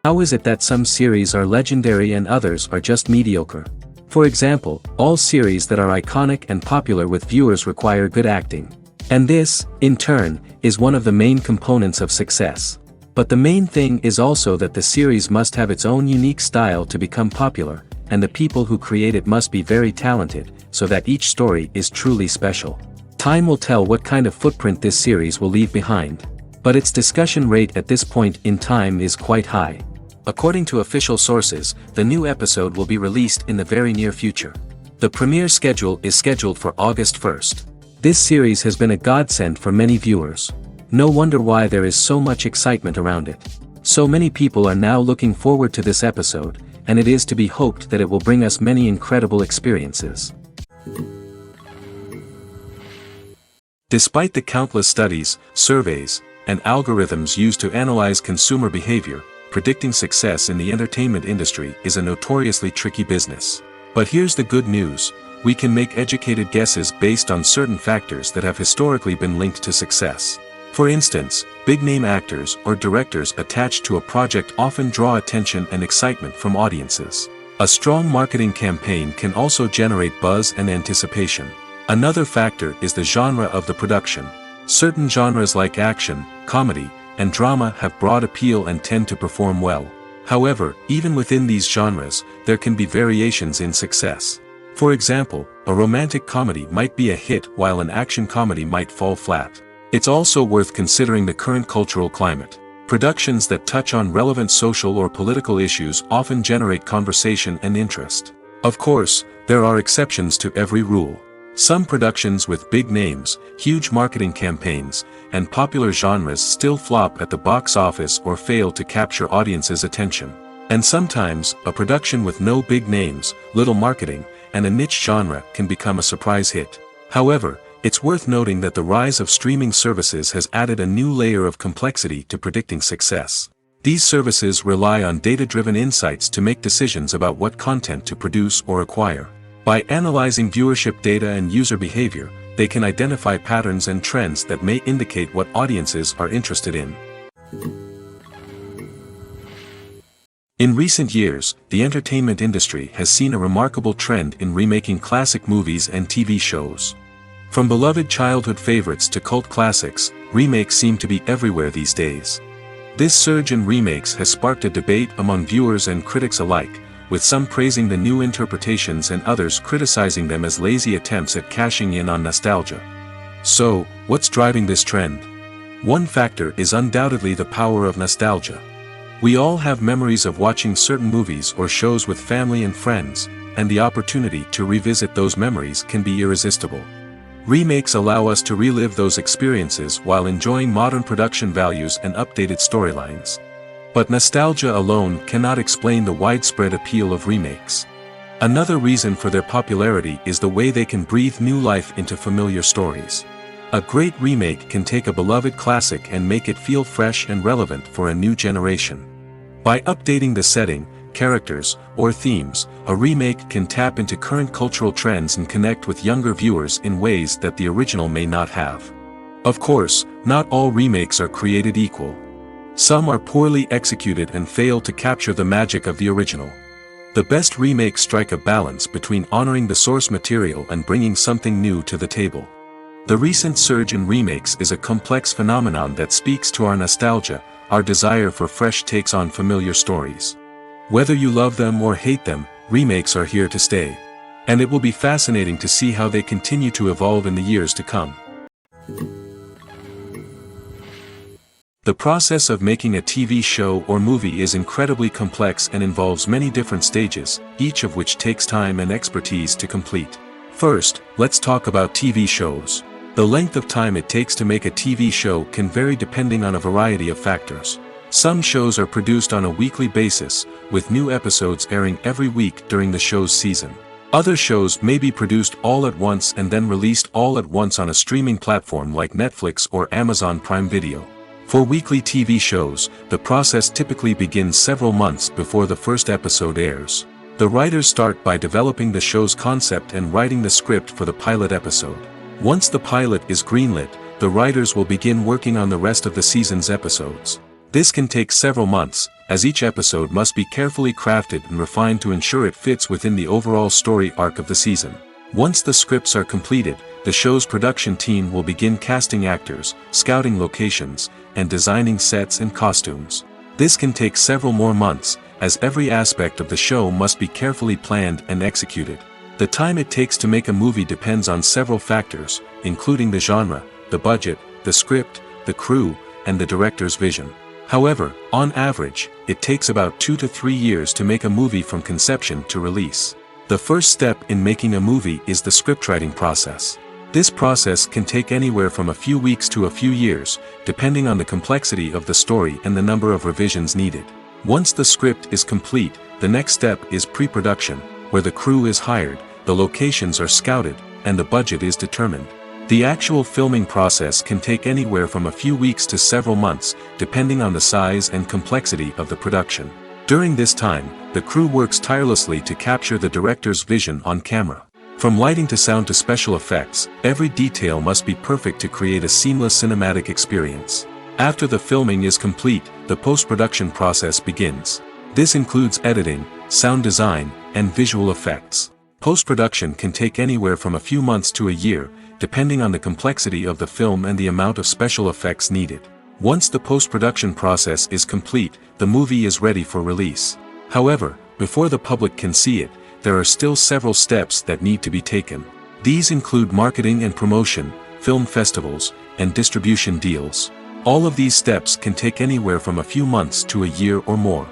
How is it that some series are legendary and others are just mediocre? For example, all series that are iconic and popular with viewers require good acting. And this, in turn, is one of the main components of success. But the main thing is also that the series must have its own unique style to become popular, and the people who create it must be very talented, so that each story is truly special. Time will tell what kind of footprint this series will leave behind. But its discussion rate at this point in time is quite high. According to official sources, the new episode will be released in the very near future. The premiere schedule is scheduled for August 1st. This series has been a godsend for many viewers. No wonder why there is so much excitement around it. So many people are now looking forward to this episode, and it is to be hoped that it will bring us many incredible experiences. Despite the countless studies, surveys, and algorithms used to analyze consumer behavior, predicting success in the entertainment industry is a notoriously tricky business. But here's the good news: we can make educated guesses based on certain factors that have historically been linked to success. For instance, big-name actors or directors attached to a project often draw attention and excitement from audiences. A strong marketing campaign can also generate buzz and anticipation. Another factor is the genre of the production. Certain genres like action, comedy, and drama have broad appeal and tend to perform well. However, even within these genres, there can be variations in success. For example, a romantic comedy might be a hit while an action comedy might fall flat. It's also worth considering the current cultural climate. Productions that touch on relevant social or political issues often generate conversation and interest. Of course, there are exceptions to every rule. Some productions with big names, huge marketing campaigns, and popular genres still flop at the box office or fail to capture audiences' attention. And sometimes, a production with no big names, little marketing, and a niche genre can become a surprise hit. However, it's worth noting that the rise of streaming services has added a new layer of complexity to predicting success. These services rely on data-driven insights to make decisions about what content to produce or acquire. By analyzing viewership data and user behavior, they can identify patterns and trends that may indicate what audiences are interested in. In recent years, the entertainment industry has seen a remarkable trend in remaking classic movies and TV shows. From beloved childhood favorites to cult classics, remakes seem to be everywhere these days. This surge in remakes has sparked a debate among viewers and critics alike, with some praising the new interpretations and others criticizing them as lazy attempts at cashing in on nostalgia. So, what's driving this trend? One factor is undoubtedly the power of nostalgia. We all have memories of watching certain movies or shows with family and friends, and the opportunity to revisit those memories can be irresistible. Remakes allow us to relive those experiences while enjoying modern production values and updated storylines. But nostalgia alone cannot explain the widespread appeal of remakes. Another reason for their popularity is the way they can breathe new life into familiar stories. A great remake can take a beloved classic and make it feel fresh and relevant for a new generation. By updating the setting, characters, or themes, a remake can tap into current cultural trends and connect with younger viewers in ways that the original may not have. Of course, not all remakes are created equal. Some are poorly executed and fail to capture the magic of the original. The best remakes strike a balance between honoring the source material and bringing something new to the table. The recent surge in remakes is a complex phenomenon that speaks to our nostalgia, our desire for fresh takes on familiar stories. Whether you love them or hate them, remakes are here to stay. And it will be fascinating to see how they continue to evolve in the years to come. The process of making a TV show or movie is incredibly complex and involves many different stages, each of which takes time and expertise to complete. First, let's talk about TV shows. The length of time it takes to make a TV show can vary depending on a variety of factors. Some shows are produced on a weekly basis, with new episodes airing every week during the show's season. Other shows may be produced all at once and then released all at once on a streaming platform like Netflix or Amazon Prime Video. For weekly TV shows, the process typically begins several months before the first episode airs. The writers start by developing the show's concept and writing the script for the pilot episode. Once the pilot is greenlit, the writers will begin working on the rest of the season's episodes. This can take several months, as each episode must be carefully crafted and refined to ensure it fits within the overall story arc of the season. Once the scripts are completed, the show's production team will begin casting actors, scouting locations, and designing sets and costumes. This can take several more months, as every aspect of the show must be carefully planned and executed. The time it takes to make a movie depends on several factors, including the genre, the budget, the script, the crew, and the director's vision. However, on average, it takes about 2 to 3 years to make a movie from conception to release. The first step in making a movie is the scriptwriting process. This process can take anywhere from a few weeks to a few years, depending on the complexity of the story and the number of revisions needed. Once the script is complete, the next step is pre-production, where the crew is hired, the locations are scouted, and the budget is determined. The actual filming process can take anywhere from a few weeks to several months, depending on the size and complexity of the production. During this time, the crew works tirelessly to capture the director's vision on camera. From lighting to sound to special effects, every detail must be perfect to create a seamless cinematic experience. After the filming is complete, the post-production process begins. This includes editing, sound design, and visual effects. Post-production can take anywhere from a few months to a year, depending on the complexity of the film and the amount of special effects needed. Once the post-production process is complete, the movie is ready for release. However, before the public can see it, there are still several steps that need to be taken. These include marketing and promotion, film festivals, and distribution deals. All of these steps can take anywhere from a few months to a year or more.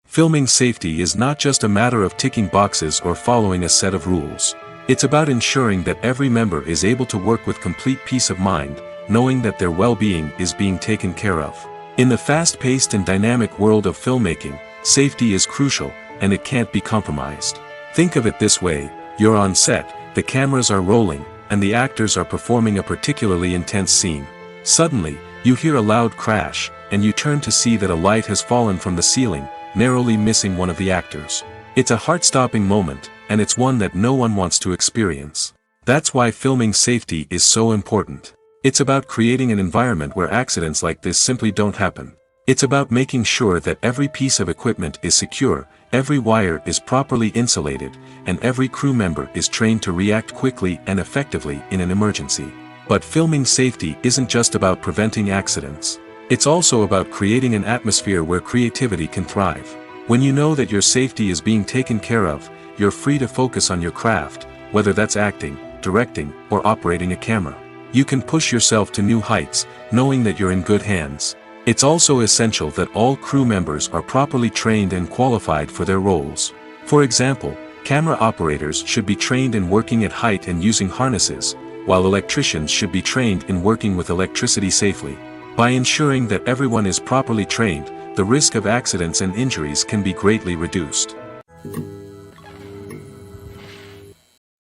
Filming safety is not just a matter of ticking boxes or following a set of rules. It's about ensuring that every member is able to work with complete peace of mind, knowing that their well-being is being taken care of. In the fast-paced and dynamic world of filmmaking, safety is crucial, and it can't be compromised. Think of it this way: you're on set, the cameras are rolling, and the actors are performing a particularly intense scene. Suddenly, you hear a loud crash, and you turn to see that a light has fallen from the ceiling, narrowly missing one of the actors. It's a heart-stopping moment, and it's one that no one wants to experience. That's why filming safety is so important. It's about creating an environment where accidents like this simply don't happen. It's about making sure that every piece of equipment is secure, every wire is properly insulated, and every crew member is trained to react quickly and effectively in an emergency. But filming safety isn't just about preventing accidents. It's also about creating an atmosphere where creativity can thrive. When you know that your safety is being taken care of, you're free to focus on your craft, whether that's acting, directing, or operating a camera. You can push yourself to new heights, knowing that you're in good hands. It's also essential that all crew members are properly trained and qualified for their roles. For example, camera operators should be trained in working at height and using harnesses, while electricians should be trained in working with electricity safely. By ensuring that everyone is properly trained, the risk of accidents and injuries can be greatly reduced.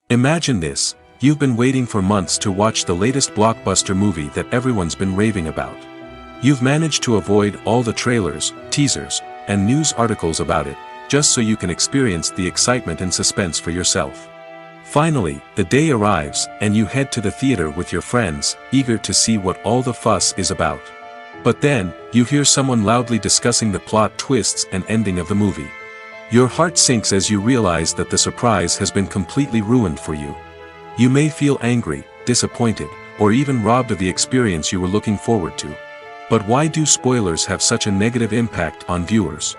Imagine this: you've been waiting for months to watch the latest blockbuster movie that everyone's been raving about. You've managed to avoid all the trailers, teasers, and news articles about it, just so you can experience the excitement and suspense for yourself. Finally, the day arrives, and you head to the theater with your friends, eager to see what all the fuss is about. But then, you hear someone loudly discussing the plot twists and ending of the movie. Your heart sinks as you realize that the surprise has been completely ruined for you. You may feel angry, disappointed, or even robbed of the experience you were looking forward to. But why do spoilers have such a negative impact on viewers?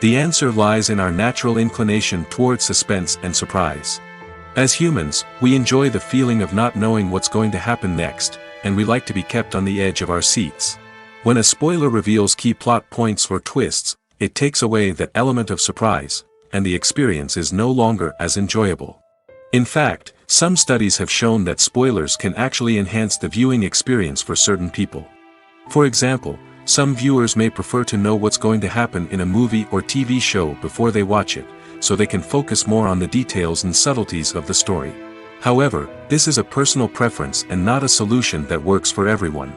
The answer lies in our natural inclination toward suspense and surprise. As humans, we enjoy the feeling of not knowing what's going to happen next, and we like to be kept on the edge of our seats. When a spoiler reveals key plot points or twists, it takes away that element of surprise, and the experience is no longer as enjoyable. In fact, some studies have shown that spoilers can actually enhance the viewing experience for certain people. For example, some viewers may prefer to know what's going to happen in a movie or TV show before they watch it, so they can focus more on the details and subtleties of the story. However, this is a personal preference and not a solution that works for everyone.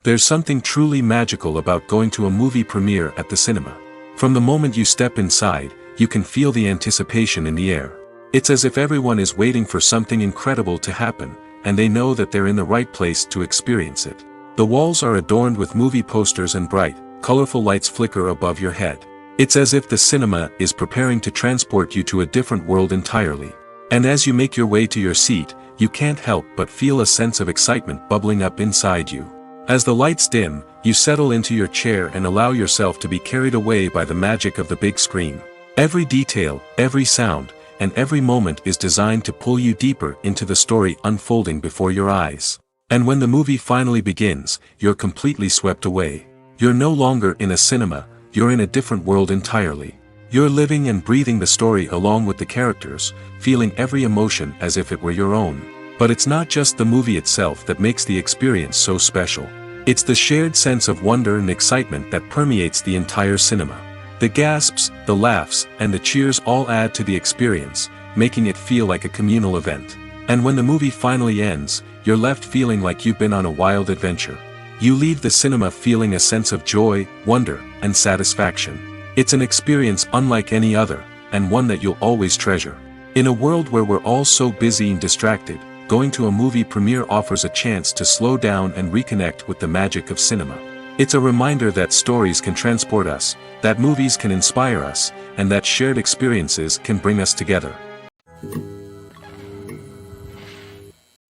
There's something truly magical about going to a movie premiere at the cinema. From the moment you step inside, you can feel the anticipation in the air. It's as if everyone is waiting for something incredible to happen, and they know that they're in the right place to experience it. The walls are adorned with movie posters and bright, colorful lights flicker above your head. It's as if the cinema is preparing to transport you to a different world entirely. And as you make your way to your seat, you can't help but feel a sense of excitement bubbling up inside you. As the lights dim, you settle into your chair and allow yourself to be carried away by the magic of the big screen. Every detail, every sound, and every moment is designed to pull you deeper into the story unfolding before your eyes. And when the movie finally begins, you're completely swept away. You're no longer in a cinema, you're in a different world entirely. You're living and breathing the story along with the characters, feeling every emotion as if it were your own. But it's not just the movie itself that makes the experience so special. It's the shared sense of wonder and excitement that permeates the entire cinema. The gasps, the laughs, and the cheers all add to the experience, making it feel like a communal event. And when the movie finally ends, you're left feeling like you've been on a wild adventure. You leave the cinema feeling a sense of joy, wonder, and satisfaction. It's an experience unlike any other, and one that you'll always treasure. In a world where we're all so busy and distracted, going to a movie premiere offers a chance to slow down and reconnect with the magic of cinema. It's a reminder that stories can transport us, that movies can inspire us, and that shared experiences can bring us together.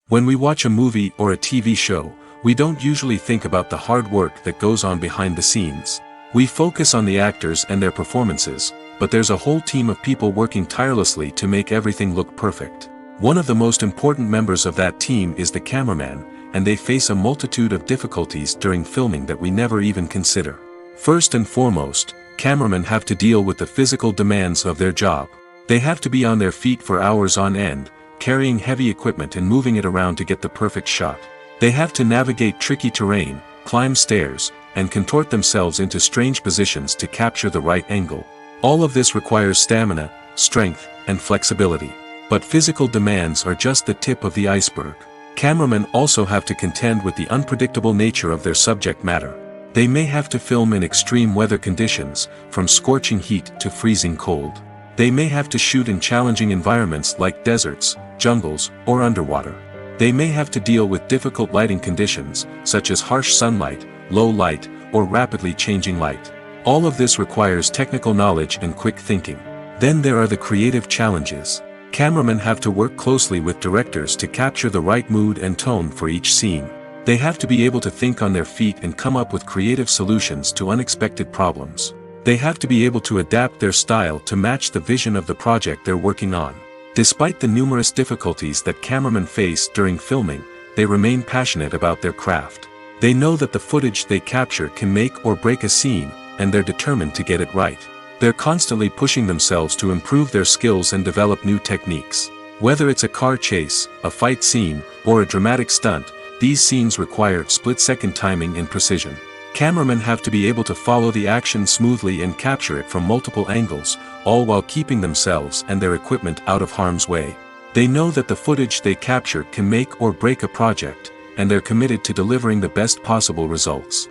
When we watch a movie or a TV show, we don't usually think about the hard work that goes on behind the scenes. We focus on the actors and their performances, but there's a whole team of people working tirelessly to make everything look perfect. One of the most important members of that team is the cameraman, and they face a multitude of difficulties during filming that we never even consider. First and foremost, cameramen have to deal with the physical demands of their job. They have to be on their feet for hours on end, carrying heavy equipment and moving it around to get the perfect shot. They have to navigate tricky terrain, climb stairs, and contort themselves into strange positions to capture the right angle. All of this requires stamina, strength, and flexibility. But physical demands are just the tip of the iceberg. Cameramen also have to contend with the unpredictable nature of their subject matter. They may have to film in extreme weather conditions, from scorching heat to freezing cold. They may have to shoot in challenging environments like deserts, jungles, or underwater. They may have to deal with difficult lighting conditions, such as harsh sunlight, low light, or rapidly changing light. All of this requires technical knowledge and quick thinking. Then there are the creative challenges. Cameramen have to work closely with directors to capture the right mood and tone for each scene. They have to be able to think on their feet and come up with creative solutions to unexpected problems. They have to be able to adapt their style to match the vision of the project they're working on. Despite the numerous difficulties that cameramen face during filming, they remain passionate about their craft. They know that the footage they capture can make or break a scene, and they're determined to get it right. They're constantly pushing themselves to improve their skills and develop new techniques. Whether it's a car chase, a fight scene, or a dramatic stunt, these scenes require split-second timing and precision. Cameramen have to be able to follow the action smoothly and capture it from multiple angles, all while keeping themselves and their equipment out of harm's way. They know that the footage they capture can make or break a project, and they're committed to delivering the best possible results.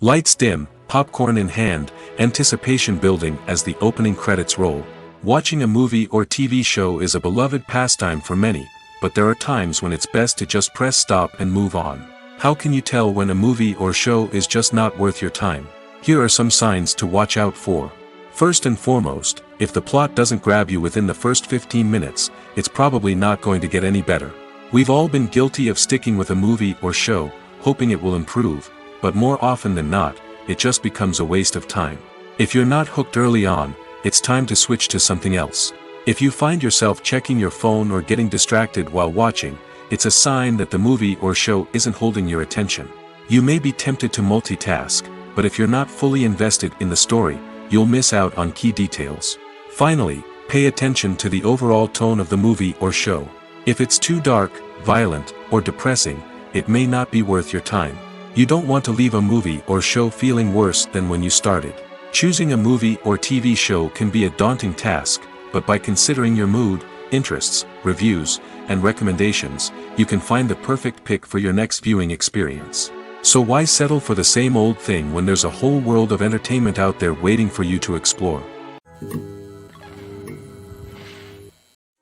Lights dim, popcorn in hand, anticipation building as the opening credits roll. Watching a movie or TV show is a beloved pastime for many, but there are times when it's best to just press stop and move on. How can you tell when a movie or show is just not worth your time? Here are some signs to watch out for. First and foremost, if the plot doesn't grab you within the first 15 minutes, it's probably not going to get any better. We've all been guilty of sticking with a movie or show, hoping it will improve, but more often than not, it just becomes a waste of time. If you're not hooked early on, it's time to switch to something else. If you find yourself checking your phone or getting distracted while watching, it's a sign that the movie or show isn't holding your attention. You may be tempted to multitask, but if you're not fully invested in the story, you'll miss out on key details. Finally, pay attention to the overall tone of the movie or show. If it's too dark, violent, or depressing, it may not be worth your time. You don't want to leave a movie or show feeling worse than when you started. Choosing a movie or TV show can be a daunting task, but by considering your mood, interests, reviews, and recommendations, you can find the perfect pick for your next viewing experience. So why settle for the same old thing when there's a whole world of entertainment out there waiting for you to explore?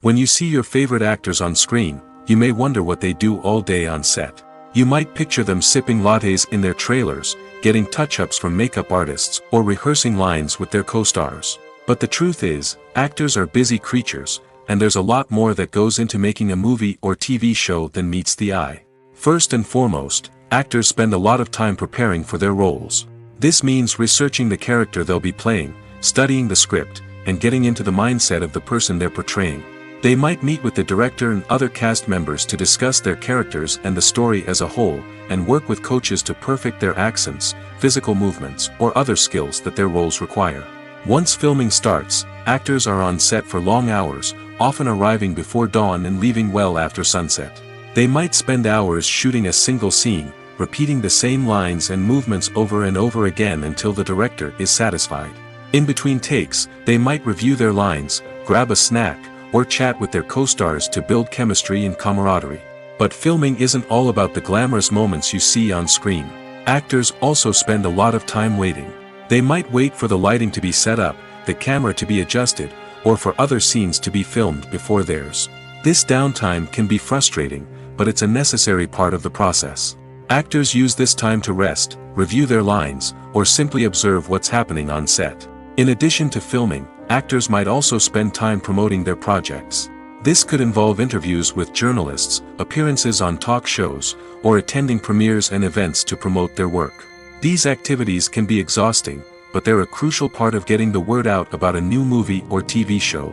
When you see your favorite actors on screen, you may wonder what they do all day on set. You might picture them sipping lattes in their trailers, getting touch-ups from makeup artists, or rehearsing lines with their co-stars. But the truth is, actors are busy creatures, and there's a lot more that goes into making a movie or TV show than meets the eye. First and foremost, actors spend a lot of time preparing for their roles. This means researching the character they'll be playing, studying the script, and getting into the mindset of the person they're portraying. They might meet with the director and other cast members to discuss their characters and the story as a whole, and work with coaches to perfect their accents, physical movements, or other skills that their roles require. Once filming starts, actors are on set for long hours, often arriving before dawn and leaving well after sunset. They might spend hours shooting a single scene, repeating the same lines and movements over and over again until the director is satisfied. In between takes, they might review their lines, grab a snack, or chat with their co-stars to build chemistry and camaraderie. But filming isn't all about the glamorous moments you see on screen. Actors also spend a lot of time waiting. They might wait for the lighting to be set up, the camera to be adjusted, or for other scenes to be filmed before theirs. This downtime can be frustrating, but it's a necessary part of the process. Actors use this time to rest, review their lines, or simply observe what's happening on set. In addition to filming, actors might also spend time promoting their projects. This could involve interviews with journalists, appearances on talk shows, or attending premieres and events to promote their work. These activities can be exhausting, but they're a crucial part of getting the word out about a new movie or TV show.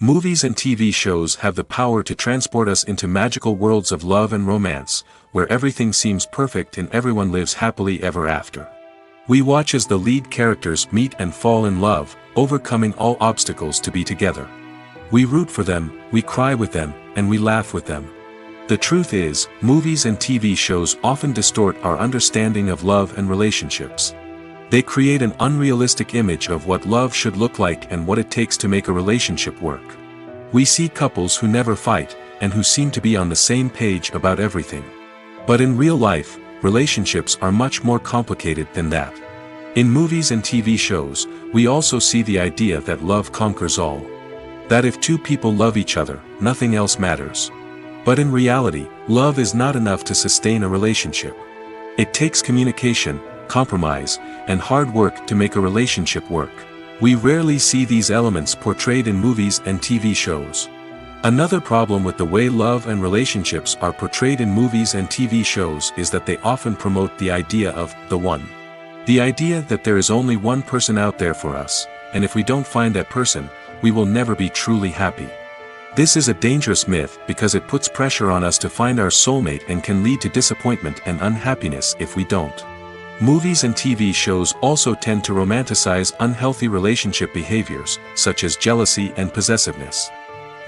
Movies and TV shows have the power to transport us into magical worlds of love and romance, where everything seems perfect and everyone lives happily ever after. We watch as the lead characters meet and fall in love, overcoming all obstacles to be together. We root for them, we cry with them, and we laugh with them. The truth is, movies and TV shows often distort our understanding of love and relationships. They create an unrealistic image of what love should look like and what it takes to make a relationship work. We see couples who never fight, and who seem to be on the same page about everything. But in real life, relationships are much more complicated than that. In movies and TV shows, we also see the idea that love conquers all. That if two people love each other, nothing else matters. But in reality, love is not enough to sustain a relationship. It takes communication, compromise, and hard work to make a relationship work. We rarely see these elements portrayed in movies and TV shows. Another problem with the way love and relationships are portrayed in movies and TV shows is that they often promote the idea of the one. The idea that there is only one person out there for us, and if we don't find that person, we will never be truly happy. This is a dangerous myth because it puts pressure on us to find our soulmate and can lead to disappointment and unhappiness if we don't. Movies and TV shows also tend to romanticize unhealthy relationship behaviors, such as jealousy and possessiveness.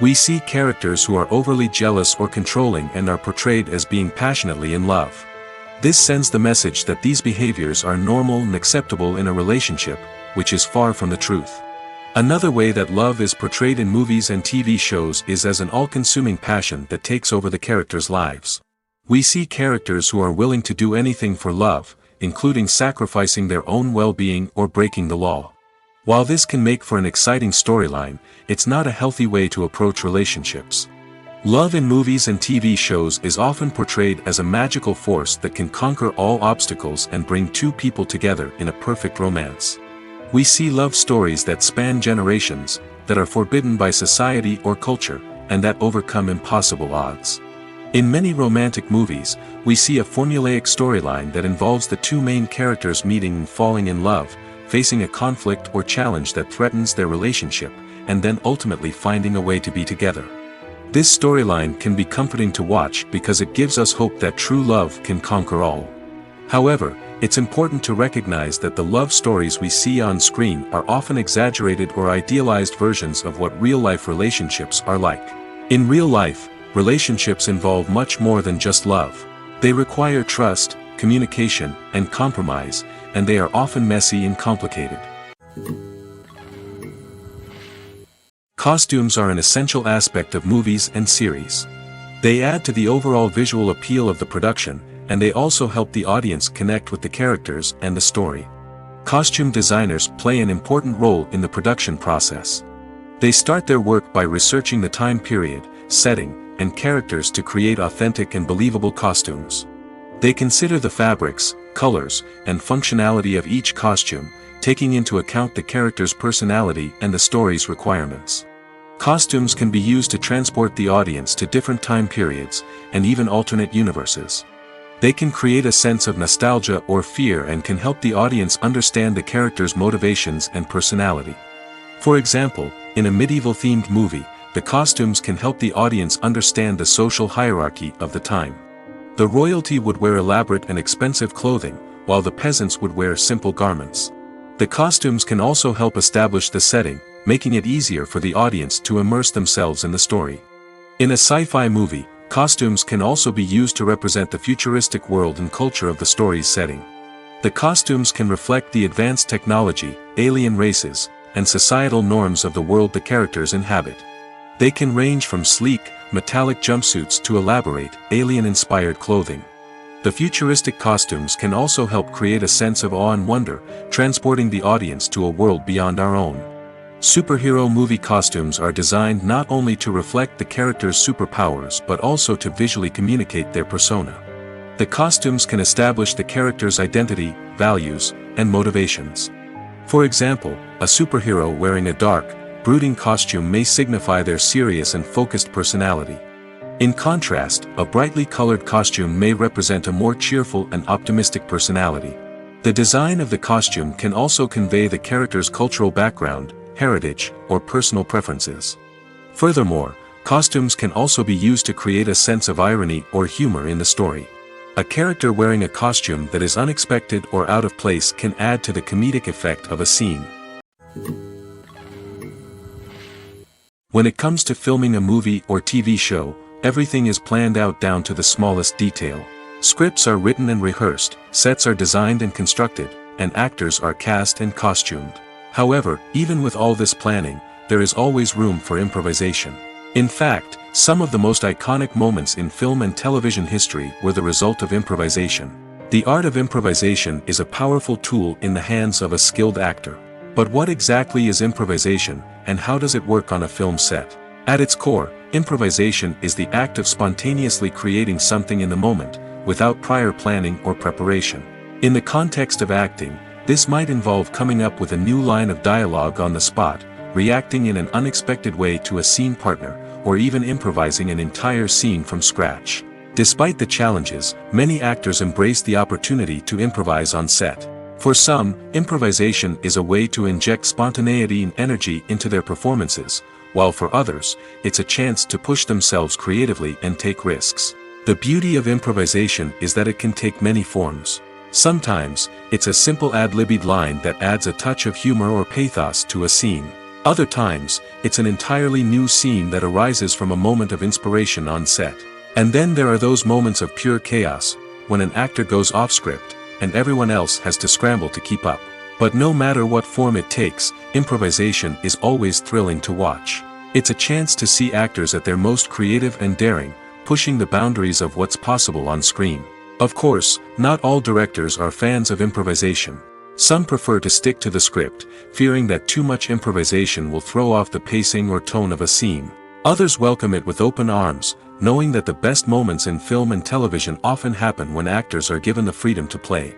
We see characters who are overly jealous or controlling and are portrayed as being passionately in love. This sends the message that these behaviors are normal and acceptable in a relationship, which is far from the truth. Another way that love is portrayed in movies and TV shows is as an all-consuming passion that takes over the characters' lives. We see characters who are willing to do anything for love, including sacrificing their own well-being or breaking the law. While this can make for an exciting storyline, it's not a healthy way to approach relationships. Love in movies and TV shows is often portrayed as a magical force that can conquer all obstacles and bring two people together in a perfect romance. We see love stories that span generations, that are forbidden by society or culture, and that overcome impossible odds. In many romantic movies, we see a formulaic storyline that involves the two main characters meeting and falling in love, facing a conflict or challenge that threatens their relationship, and then ultimately finding a way to be together. This storyline can be comforting to watch because it gives us hope that true love can conquer all. However, it's important to recognize that the love stories we see on screen are often exaggerated or idealized versions of what real-life relationships are like. In real life, relationships involve much more than just love. They require trust, communication, and compromise, and they are often messy and complicated. Costumes are an essential aspect of movies and series. They add to the overall visual appeal of the production, and they also help the audience connect with the characters and the story. Costume designers play an important role in the production process. They start their work by researching the time period, setting, and characters to create authentic and believable costumes. They consider the fabrics, colors, and functionality of each costume, taking into account the character's personality and the story's requirements. Costumes can be used to transport the audience to different time periods, and even alternate universes. They can create a sense of nostalgia or fear and can help the audience understand the character's motivations and personality. For example, in a medieval-themed movie, the costumes can help the audience understand the social hierarchy of the time. The royalty would wear elaborate and expensive clothing, while the peasants would wear simple garments. The costumes can also help establish the setting, making it easier for the audience to immerse themselves in the story. In a sci-fi movie, costumes can also be used to represent the futuristic world and culture of the story's setting. The costumes can reflect the advanced technology, alien races, and societal norms of the world the characters inhabit. They can range from sleek, metallic jumpsuits to elaborate, alien-inspired clothing. The futuristic costumes can also help create a sense of awe and wonder, transporting the audience to a world beyond our own. Superhero movie costumes are designed not only to reflect the character's superpowers but also to visually communicate their persona. The costumes can establish the character's identity, values, and motivations. For example, a superhero wearing a dark, brooding costume may signify their serious and focused personality. In contrast, a brightly colored costume may represent a more cheerful and optimistic personality. The design of the costume can also convey the character's cultural background, heritage, or personal preferences. Furthermore, costumes can also be used to create a sense of irony or humor in the story. A character wearing a costume that is unexpected or out of place can add to the comedic effect of a scene. When it comes to filming a movie or TV show, everything is planned out down to the smallest detail. Scripts are written and rehearsed, sets are designed and constructed, and actors are cast and costumed. However, even with all this planning, there is always room for improvisation. In fact, some of the most iconic moments in film and television history were the result of improvisation. The art of improvisation is a powerful tool in the hands of a skilled actor. But what exactly is improvisation, and how does it work on a film set? At its core, improvisation is the act of spontaneously creating something in the moment, without prior planning or preparation. In the context of acting, this might involve coming up with a new line of dialogue on the spot, reacting in an unexpected way to a scene partner, or even improvising an entire scene from scratch. Despite the challenges, many actors embrace the opportunity to improvise on set. For some, improvisation is a way to inject spontaneity and energy into their performances, while for others, it's a chance to push themselves creatively and take risks. The beauty of improvisation is that it can take many forms. Sometimes, it's a simple ad-libbed line that adds a touch of humor or pathos to a scene. Other times, it's an entirely new scene that arises from a moment of inspiration on set. And then there are those moments of pure chaos, when an actor goes off script, and everyone else has to scramble to keep up. But no matter what form it takes, improvisation is always thrilling to watch. It's a chance to see actors at their most creative and daring, pushing the boundaries of what's possible on screen. Of course, not all directors are fans of improvisation. Some prefer to stick to the script, fearing that too much improvisation will throw off the pacing or tone of a scene. Others welcome it with open arms, knowing that the best moments in film and television often happen when actors are given the freedom to play.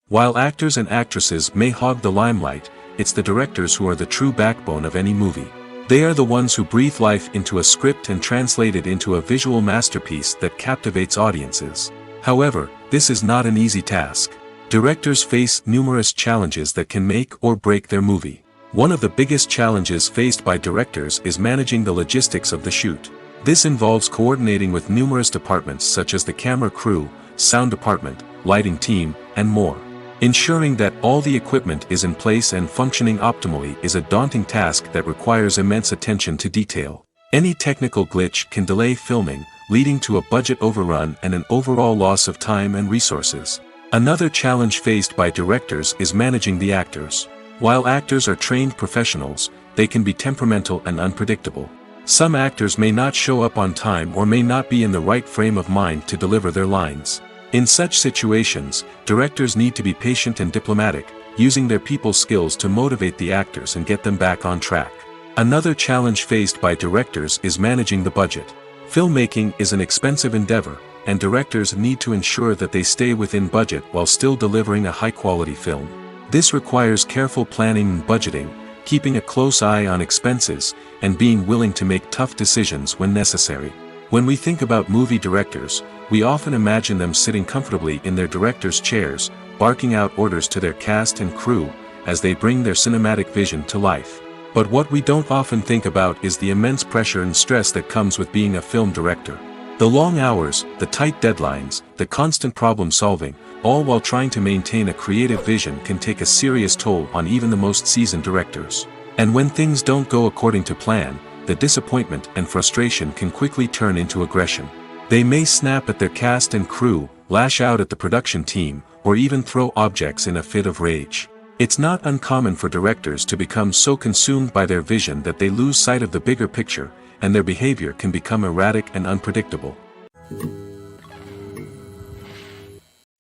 While actors and actresses may hog the limelight, it's the directors who are the true backbone of any movie. They are the ones who breathe life into a script and translate it into a visual masterpiece that captivates audiences. However, this is not an easy task. Directors face numerous challenges that can make or break their movie. One of the biggest challenges faced by directors is managing the logistics of the shoot. This involves coordinating with numerous departments such as the camera crew, sound department, lighting team, and more. Ensuring that all the equipment is in place and functioning optimally is a daunting task that requires immense attention to detail. Any technical glitch can delay filming, leading to a budget overrun and an overall loss of time and resources. Another challenge faced by directors is managing the actors. While actors are trained professionals, they can be temperamental and unpredictable. Some actors may not show up on time or may not be in the right frame of mind to deliver their lines. In such situations, directors need to be patient and diplomatic, using their people skills to motivate the actors and get them back on track. Another challenge faced by directors is managing the budget. Filmmaking is an expensive endeavor, and directors need to ensure that they stay within budget while still delivering a high-quality film. This requires careful planning and budgeting, keeping a close eye on expenses, and being willing to make tough decisions when necessary. When we think about movie directors, we often imagine them sitting comfortably in their director's chairs, barking out orders to their cast and crew, as they bring their cinematic vision to life. But what we don't often think about is the immense pressure and stress that comes with being a film director. The long hours, the tight deadlines, the constant problem solving, all while trying to maintain a creative vision can take a serious toll on even the most seasoned directors. And when things don't go according to plan, the disappointment and frustration can quickly turn into aggression. They may snap at their cast and crew, lash out at the production team, or even throw objects in a fit of rage. It's not uncommon for directors to become so consumed by their vision that they lose sight of the bigger picture, and their behavior can become erratic and unpredictable.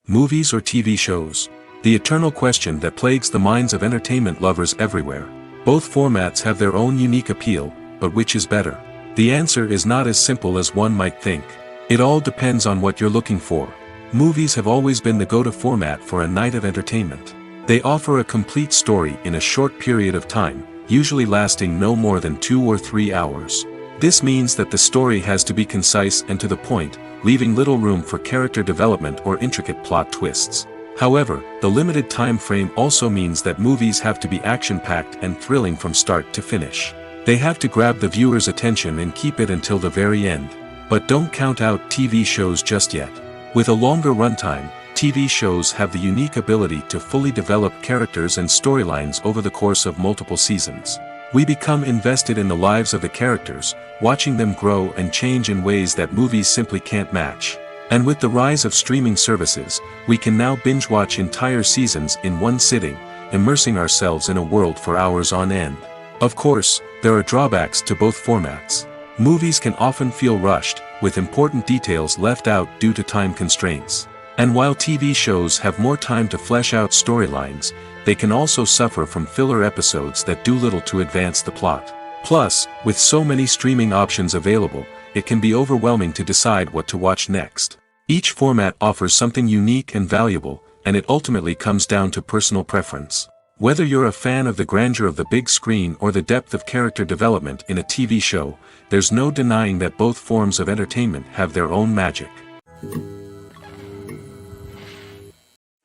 Movies or TV shows? The eternal question that plagues the minds of entertainment lovers everywhere. Both formats have their own unique appeal, but which is better? The answer is not as simple as one might think. It all depends on what you're looking for. Movies have always been the go-to format for a night of entertainment. They offer a complete story in a short period of time, usually lasting no more than 2 or 3 hours. This means that the story has to be concise and to the point, leaving little room for character development or intricate plot twists. However, the limited time frame also means that movies have to be action-packed and thrilling from start to finish. They have to grab the viewer's attention and keep it until the very end. But don't count out TV shows just yet. With a longer runtime, TV shows have the unique ability to fully develop characters and storylines over the course of multiple seasons. We become invested in the lives of the characters, watching them grow and change in ways that movies simply can't match. And with the rise of streaming services, we can now binge-watch entire seasons in one sitting, immersing ourselves in a world for hours on end. Of course, there are drawbacks to both formats. Movies can often feel rushed, with important details left out due to time constraints. And while TV shows have more time to flesh out storylines, they can also suffer from filler episodes that do little to advance the plot. Plus, with so many streaming options available, it can be overwhelming to decide what to watch next. Each format offers something unique and valuable, and it ultimately comes down to personal preference. Whether you're a fan of the grandeur of the big screen or the depth of character development in a TV show, there's no denying that both forms of entertainment have their own magic.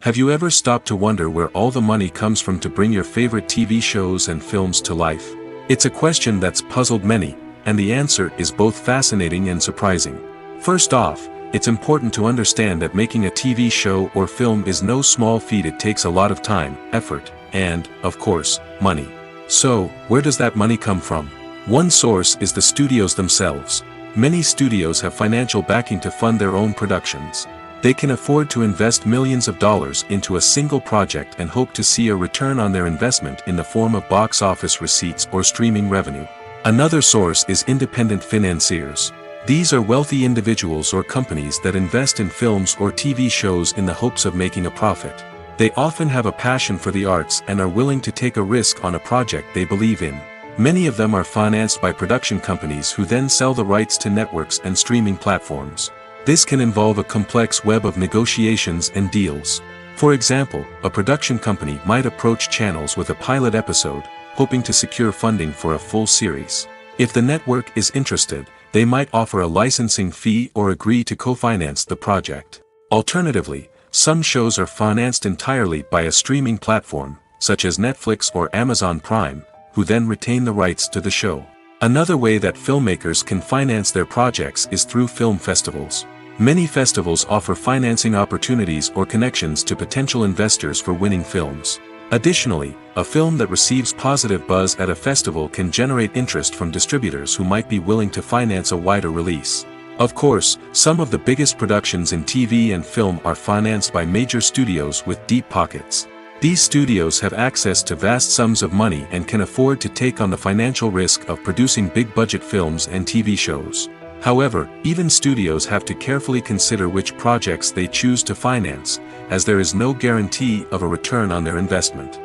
Have you ever stopped to wonder where all the money comes from to bring your favorite TV shows and films to life? It's a question that's puzzled many, and the answer is both fascinating and surprising. First off, it's important to understand that making a TV show or film is no small feat. It takes a lot of time, effort, and, of course, money. So, where does that money come from? One source is the studios themselves. Many studios have financial backing to fund their own productions. They can afford to invest millions of dollars into a single project and hope to see a return on their investment in the form of box office receipts or streaming revenue. Another source is independent financiers. These are wealthy individuals or companies that invest in films or TV shows in the hopes of making a profit. They often have a passion for the arts and are willing to take a risk on a project they believe in. Many of them are financed by production companies who then sell the rights to networks and streaming platforms. This can involve a complex web of negotiations and deals. For example, a production company might approach channels with a pilot episode, hoping to secure funding for a full series. If the network is interested, they might offer a licensing fee or agree to co-finance the project. Alternatively, some shows are financed entirely by a streaming platform, such as Netflix or Amazon Prime, who then retain the rights to the show. Another way that filmmakers can finance their projects is through film festivals. Many festivals offer financing opportunities or connections to potential investors for winning films. Additionally, a film that receives positive buzz at a festival can generate interest from distributors who might be willing to finance a wider release. Of course, some of the biggest productions in TV and film are financed by major studios with deep pockets. These studios have access to vast sums of money and can afford to take on the financial risk of producing big-budget films and TV shows. However, even studios have to carefully consider which projects they choose to finance, as there is no guarantee of a return on their investment.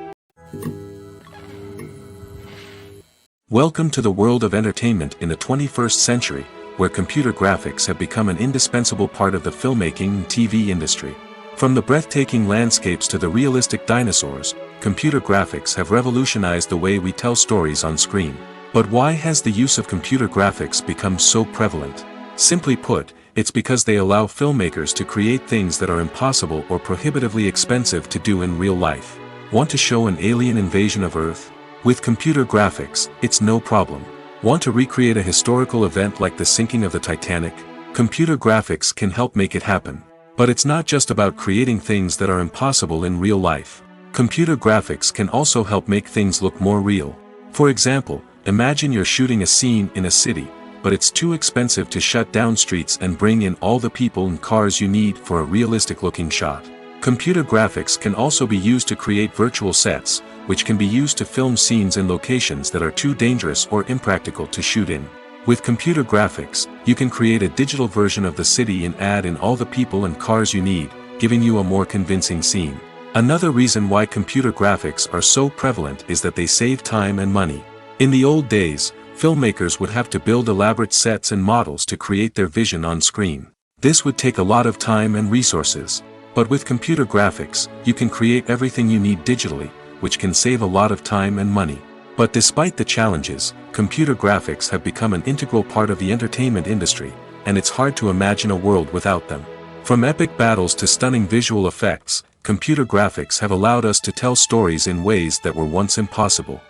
Welcome to the world of entertainment in the 21st century, where computer graphics have become an indispensable part of the filmmaking and TV industry. From the breathtaking landscapes to the realistic dinosaurs, computer graphics have revolutionized the way we tell stories on screen. But why has the use of computer graphics become so prevalent? Simply put, it's because they allow filmmakers to create things that are impossible or prohibitively expensive to do in real life. Want to show an alien invasion of Earth? With computer graphics, it's no problem. Want to recreate a historical event like the sinking of the Titanic? Computer graphics can help make it happen. But it's not just about creating things that are impossible in real life. Computer graphics can also help make things look more real. For example, imagine you're shooting a scene in a city, but it's too expensive to shut down streets and bring in all the people and cars you need for a realistic-looking shot. Computer graphics can also be used to create virtual sets, which can be used to film scenes in locations that are too dangerous or impractical to shoot in. With computer graphics, you can create a digital version of the city and add in all the people and cars you need, giving you a more convincing scene. Another reason why computer graphics are so prevalent is that they save time and money. In the old days, filmmakers would have to build elaborate sets and models to create their vision on screen. This would take a lot of time and resources. But with computer graphics, you can create everything you need digitally, which can save a lot of time and money. But despite the challenges, computer graphics have become an integral part of the entertainment industry, and it's hard to imagine a world without them. From epic battles to stunning visual effects, computer graphics have allowed us to tell stories in ways that were once impossible.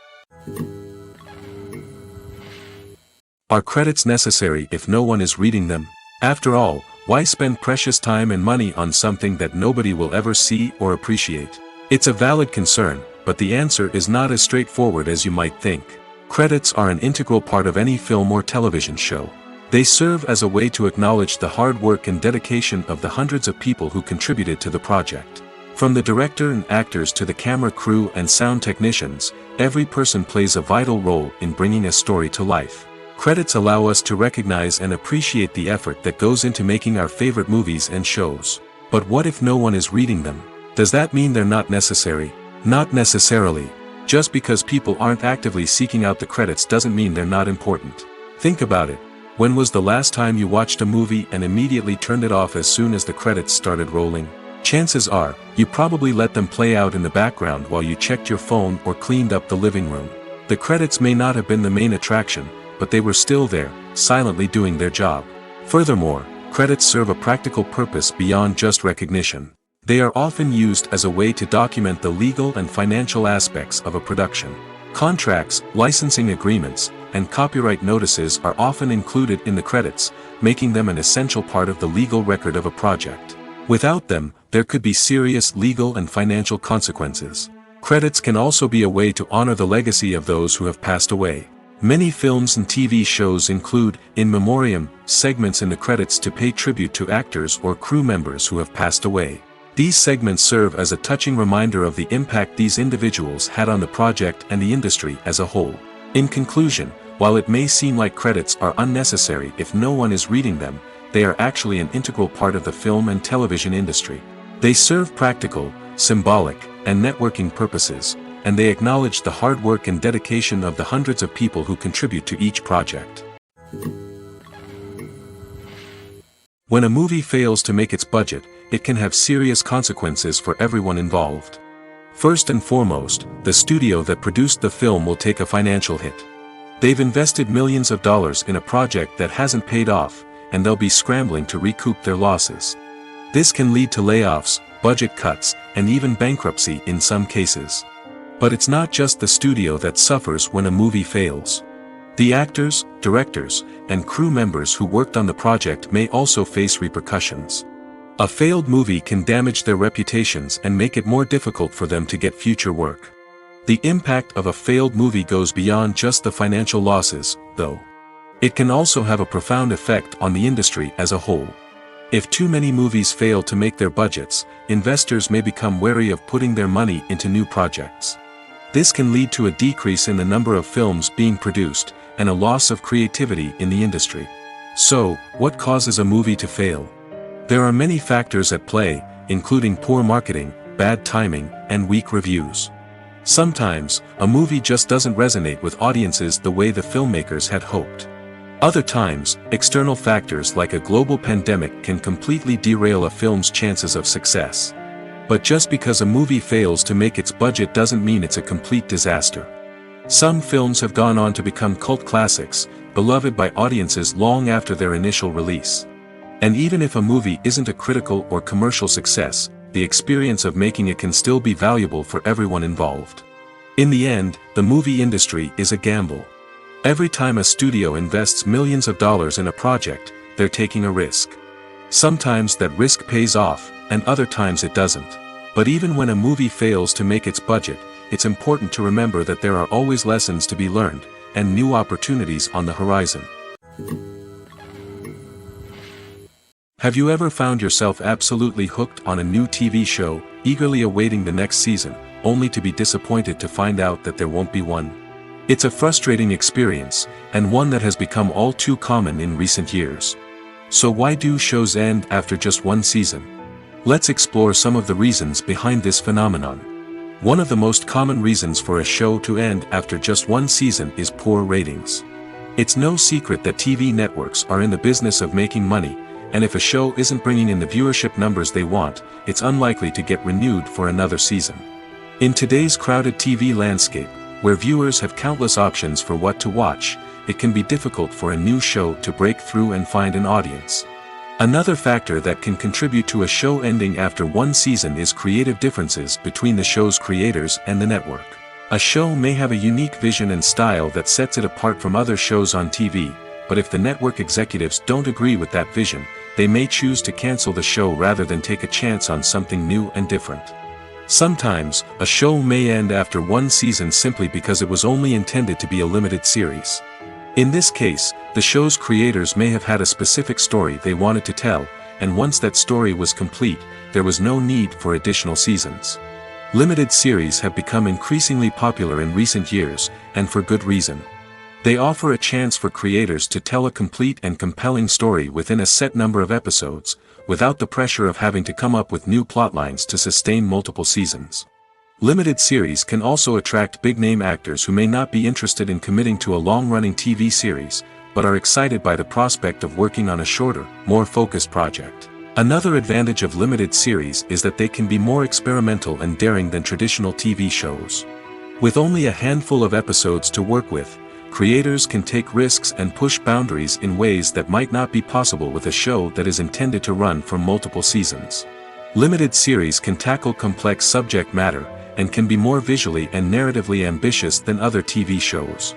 Are credits necessary if no one is reading them? After all, why spend precious time and money on something that nobody will ever see or appreciate? It's a valid concern, but the answer is not as straightforward as you might think. Credits are an integral part of any film or television show. They serve as a way to acknowledge the hard work and dedication of the hundreds of people who contributed to the project. From the director and actors to the camera crew and sound technicians, every person plays a vital role in bringing a story to life. Credits allow us to recognize and appreciate the effort that goes into making our favorite movies and shows. But what if no one is reading them? Does that mean they're not necessary? Not necessarily. Just because people aren't actively seeking out the credits doesn't mean they're not important. Think about it. When was the last time you watched a movie and immediately turned it off as soon as the credits started rolling? Chances are, you probably let them play out in the background while you checked your phone or cleaned up the living room. The credits may not have been the main attraction, but they were still there, silently doing their job. Furthermore, credits serve a practical purpose beyond just recognition. They are often used as a way to document the legal and financial aspects of a production. Contracts, licensing agreements, and copyright notices are often included in the credits, making them an essential part of the legal record of a project. Without them, there could be serious legal and financial consequences. Credits can also be a way to honor the legacy of those who have passed away. Many films and TV shows include, in memoriam, segments in the credits to pay tribute to actors or crew members who have passed away. These segments serve as a touching reminder of the impact these individuals had on the project and the industry as a whole. In conclusion, while it may seem like credits are unnecessary if no one is reading them, they are actually an integral part of the film and television industry. They serve practical, symbolic, and networking purposes, and they acknowledge the hard work and dedication of the hundreds of people who contribute to each project. When a movie fails to make its budget, it can have serious consequences for everyone involved. First and foremost, the studio that produced the film will take a financial hit. They've invested millions of dollars in a project that hasn't paid off, and they'll be scrambling to recoup their losses. This can lead to layoffs, budget cuts, and even bankruptcy in some cases. But it's not just the studio that suffers when a movie fails. The actors, directors, and crew members who worked on the project may also face repercussions. A failed movie can damage their reputations and make it more difficult for them to get future work. The impact of a failed movie goes beyond just the financial losses, though. It can also have a profound effect on the industry as a whole. If too many movies fail to make their budgets, investors may become wary of putting their money into new projects. This can lead to a decrease in the number of films being produced, and a loss of creativity in the industry. So, what causes a movie to fail? There are many factors at play, including poor marketing, bad timing, and weak reviews. Sometimes, a movie just doesn't resonate with audiences the way the filmmakers had hoped. Other times, external factors like a global pandemic can completely derail a film's chances of success. But just because a movie fails to make its budget doesn't mean it's a complete disaster. Some films have gone on to become cult classics, beloved by audiences long after their initial release. And even if a movie isn't a critical or commercial success, the experience of making it can still be valuable for everyone involved. In the end, the movie industry is a gamble. Every time a studio invests millions of dollars in a project, they're taking a risk. Sometimes that risk pays off, and other times it doesn't. But even when a movie fails to make its budget, it's important to remember that there are always lessons to be learned, and new opportunities on the horizon. Have you ever found yourself absolutely hooked on a new TV show, eagerly awaiting the next season, only to be disappointed to find out that there won't be one? It's a frustrating experience, and one that has become all too common in recent years. So why do shows end after just one season? Let's explore some of the reasons behind this phenomenon. One of the most common reasons for a show to end after just one season is poor ratings. It's no secret that TV networks are in the business of making money, and if a show isn't bringing in the viewership numbers they want, it's unlikely to get renewed for another season. In today's crowded TV landscape, where viewers have countless options for what to watch, it can be difficult for a new show to break through and find an audience. Another factor that can contribute to a show ending after one season is creative differences between the show's creators and the network. A show may have a unique vision and style that sets it apart from other shows on TV, but if the network executives don't agree with that vision, they may choose to cancel the show rather than take a chance on something new and different. Sometimes, a show may end after one season simply because it was only intended to be a limited series. In this case, the show's creators may have had a specific story they wanted to tell, and once that story was complete, there was no need for additional seasons. Limited series have become increasingly popular in recent years, and for good reason. They offer a chance for creators to tell a complete and compelling story within a set number of episodes, without the pressure of having to come up with new plotlines to sustain multiple seasons. Limited series can also attract big-name actors who may not be interested in committing to a long-running TV series, but are excited by the prospect of working on a shorter, more focused project. Another advantage of limited series is that they can be more experimental and daring than traditional TV shows. With only a handful of episodes to work with, creators can take risks and push boundaries in ways that might not be possible with a show that is intended to run for multiple seasons. Limited series can tackle complex subject matter, and can be more visually and narratively ambitious than other TV shows.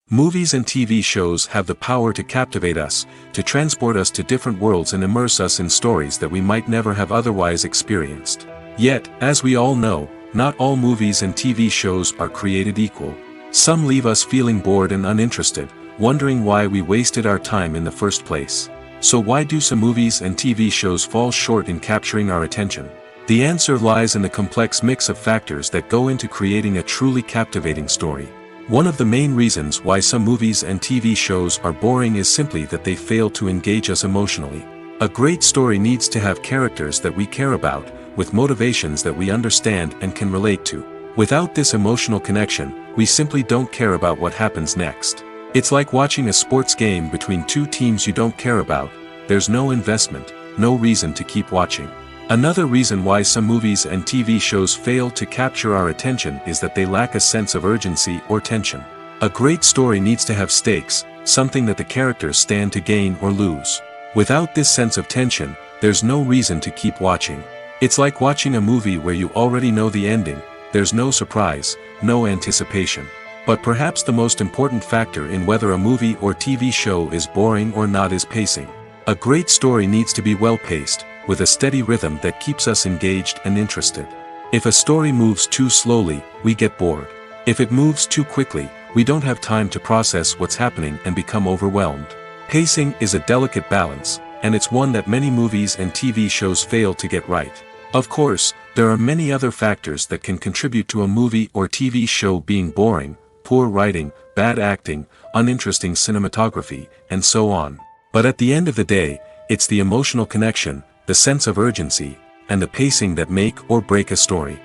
Movies and TV shows have the power to captivate us, to transport us to different worlds and immerse us in stories that we might never have otherwise experienced. Yet, as we all know, not all movies and TV shows are created equal. Some leave us feeling bored and uninterested, wondering why we wasted our time in the first place. So why do some movies and TV shows fall short in capturing our attention? The answer lies in the complex mix of factors that go into creating a truly captivating story. One of the main reasons why some movies and TV shows are boring is simply that they fail to engage us emotionally. A great story needs to have characters that we care about, with motivations that we understand and can relate to. Without this emotional connection, we simply don't care about what happens next. It's like watching a sports game between two teams you don't care about. There's no investment, no reason to keep watching. Another reason why some movies and TV shows fail to capture our attention is that they lack a sense of urgency or tension. A great story needs to have stakes, something that the characters stand to gain or lose. Without this sense of tension, there's no reason to keep watching. It's like watching a movie where you already know the ending. There's no surprise, no anticipation. But perhaps the most important factor in whether a movie or TV show is boring or not is pacing. A great story needs to be well-paced, with a steady rhythm that keeps us engaged and interested. If a story moves too slowly, we get bored. If it moves too quickly, we don't have time to process what's happening and become overwhelmed. Pacing is a delicate balance, and it's one that many movies and TV shows fail to get right. Of course, there are many other factors that can contribute to a movie or TV show being boring: poor writing, bad acting, uninteresting cinematography, and so on. But at the end of the day, it's the emotional connection, the sense of urgency, and the pacing that make or break a story.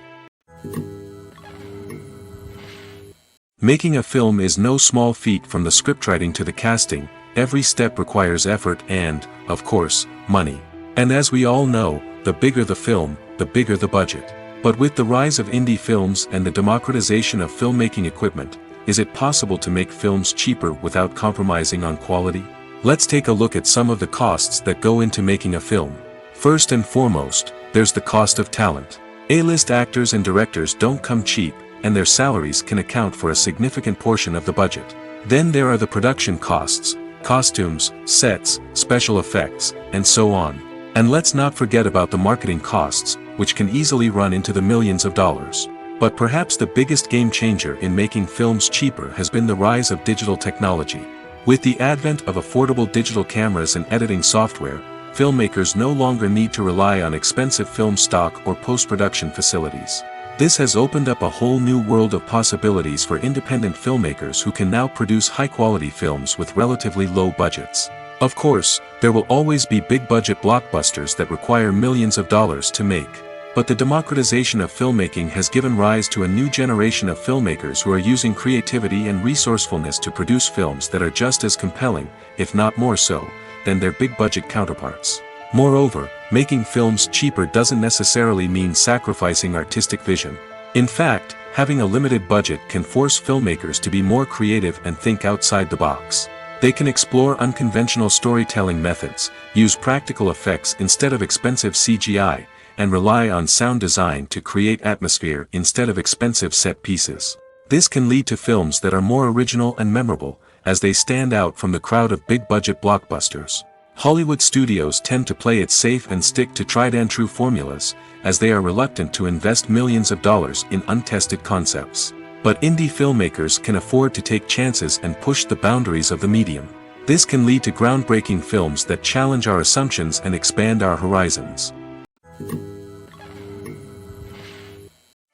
Making a film is no small feat. From the scriptwriting to the casting, every step requires effort and, of course, money. And as we all know, the bigger the film, the bigger the budget. But with the rise of indie films and the democratization of filmmaking equipment, is it possible to make films cheaper without compromising on quality? Let's take a look at some of the costs that go into making a film. First and foremost, there's the cost of talent. A-list actors and directors don't come cheap, and their salaries can account for a significant portion of the budget. Then there are the production costs, costumes, sets, special effects, and so on. And let's not forget about the marketing costs, which can easily run into the millions of dollars. But perhaps the biggest game changer in making films cheaper has been the rise of digital technology. With the advent of affordable digital cameras and editing software, filmmakers no longer need to rely on expensive film stock or post-production facilities. This has opened up a whole new world of possibilities for independent filmmakers who can now produce high-quality films with relatively low budgets. Of course, there will always be big-budget blockbusters that require millions of dollars to make. But the democratization of filmmaking has given rise to a new generation of filmmakers who are using creativity and resourcefulness to produce films that are just as compelling, if not more so, than their big-budget counterparts. Moreover, making films cheaper doesn't necessarily mean sacrificing artistic vision. In fact, having a limited budget can force filmmakers to be more creative and think outside the box. They can explore unconventional storytelling methods, use practical effects instead of expensive CGI, and rely on sound design to create atmosphere instead of expensive set pieces. This can lead to films that are more original and memorable, as they stand out from the crowd of big-budget blockbusters. Hollywood studios tend to play it safe and stick to tried-and-true formulas, as they are reluctant to invest millions of dollars in untested concepts. But indie filmmakers can afford to take chances and push the boundaries of the medium. This can lead to groundbreaking films that challenge our assumptions and expand our horizons.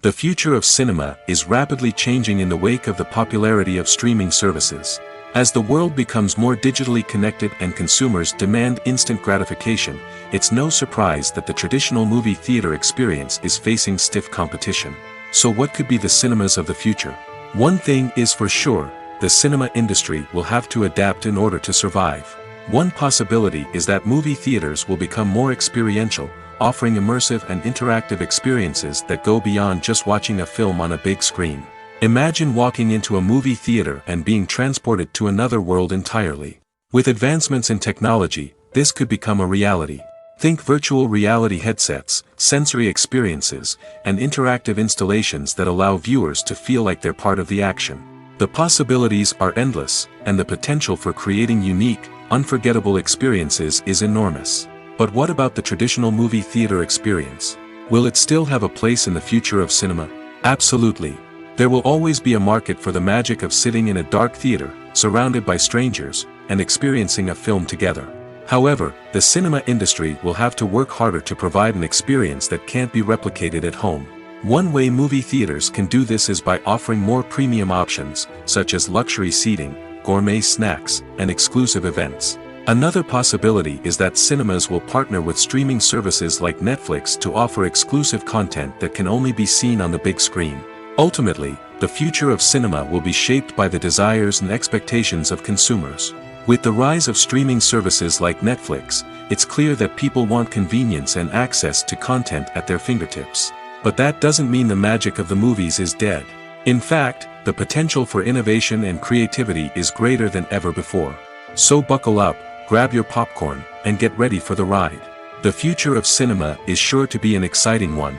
The future of cinema is rapidly changing in the wake of the popularity of streaming services. As the world becomes more digitally connected and consumers demand instant gratification, it's no surprise that the traditional movie theater experience is facing stiff competition. So what could be the cinemas of the future? One thing is for sure, the cinema industry will have to adapt in order to survive. One possibility is that movie theaters will become more experiential, offering immersive and interactive experiences that go beyond just watching a film on a big screen. Imagine walking into a movie theater and being transported to another world entirely. With advancements in technology, this could become a reality. Think virtual reality headsets, sensory experiences, and interactive installations that allow viewers to feel like they're part of the action. The possibilities are endless, and the potential for creating unique, unforgettable experiences is enormous. But what about the traditional movie theater experience? Will it still have a place in the future of cinema? Absolutely. There will always be a market for the magic of sitting in a dark theater, surrounded by strangers, and experiencing a film together. However, the cinema industry will have to work harder to provide an experience that can't be replicated at home. One way movie theaters can do this is by offering more premium options, such as luxury seating, gourmet snacks, and exclusive events. Another possibility is that cinemas will partner with streaming services like Netflix to offer exclusive content that can only be seen on the big screen. Ultimately, the future of cinema will be shaped by the desires and expectations of consumers. With the rise of streaming services like Netflix, it's clear that people want convenience and access to content at their fingertips. But that doesn't mean the magic of the movies is dead. In fact, the potential for innovation and creativity is greater than ever before. So buckle up, grab your popcorn, and get ready for the ride. The future of cinema is sure to be an exciting one.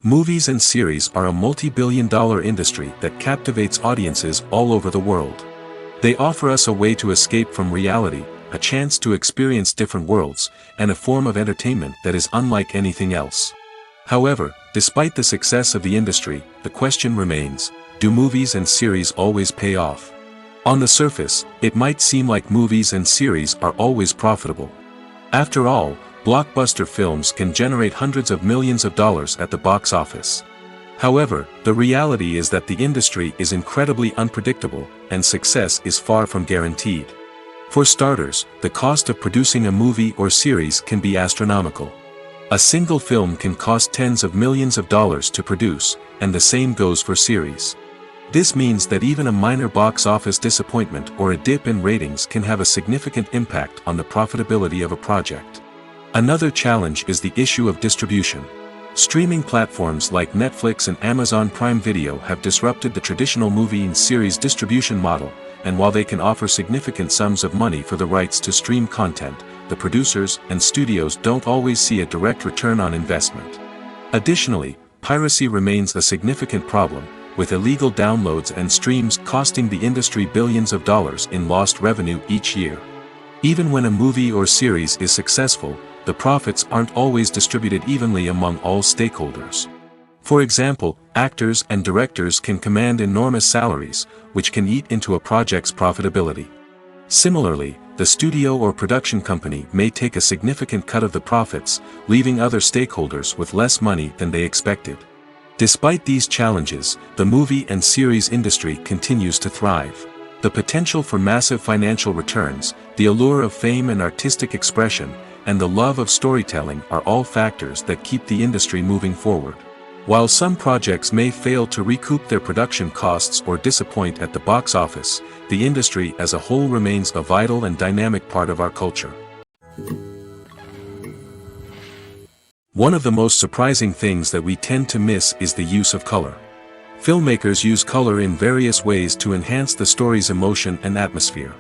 Movies and series are a multi-billion-dollar industry that captivates audiences all over the world. They offer us a way to escape from reality, a chance to experience different worlds, and a form of entertainment that is unlike anything else. However, despite the success of the industry, the question remains, do movies and series always pay off? On the surface, it might seem like movies and series are always profitable. After all, blockbuster films can generate hundreds of millions of dollars at the box office. However, the reality is that the industry is incredibly unpredictable, and success is far from guaranteed. For starters, the cost of producing a movie or series can be astronomical. A single film can cost tens of millions of dollars to produce, and the same goes for series. This means that even a minor box office disappointment or a dip in ratings can have a significant impact on the profitability of a project. Another challenge is the issue of distribution. Streaming platforms like Netflix and Amazon Prime Video have disrupted the traditional movie and series distribution model, and while they can offer significant sums of money for the rights to stream content, the producers and studios don't always see a direct return on investment. Additionally, piracy remains a significant problem, with illegal downloads and streams costing the industry billions of dollars in lost revenue each year. Even when a movie or series is successful, the profits aren't always distributed evenly among all stakeholders. For example, actors and directors can command enormous salaries, which can eat into a project's profitability. Similarly, the studio or production company may take a significant cut of the profits, leaving other stakeholders with less money than they expected. Despite these challenges, the movie and series industry continues to thrive. The potential for massive financial returns, the allure of fame and artistic expression, and the love of storytelling are all factors that keep the industry moving forward. While some projects may fail to recoup their production costs or disappoint at the box office, the industry as a whole remains a vital and dynamic part of our culture. One of the most surprising things that we tend to miss is the use of color. Filmmakers use color in various ways to enhance the story's emotion and atmosphere.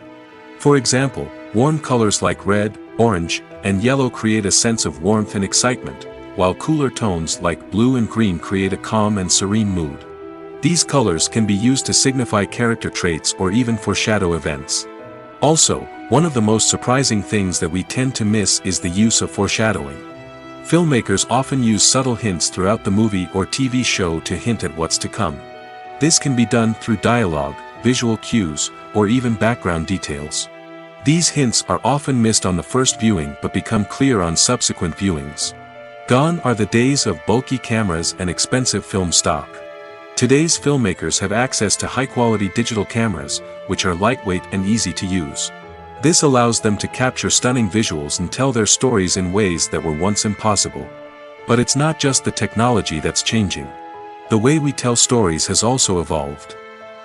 For example, warm colors like red, orange, and yellow create a sense of warmth and excitement, while cooler tones like blue and green create a calm and serene mood. These colors can be used to signify character traits or even foreshadow events. Also, one of the most surprising things that we tend to miss is the use of foreshadowing. Filmmakers often use subtle hints throughout the movie or TV show to hint at what's to come. This can be done through dialogue, visual cues, or even background details. These hints are often missed on the first viewing but become clear on subsequent viewings. Gone are the days of bulky cameras and expensive film stock. Today's filmmakers have access to high-quality digital cameras, which are lightweight and easy to use. This allows them to capture stunning visuals and tell their stories in ways that were once impossible. But it's not just the technology that's changing. The way we tell stories has also evolved.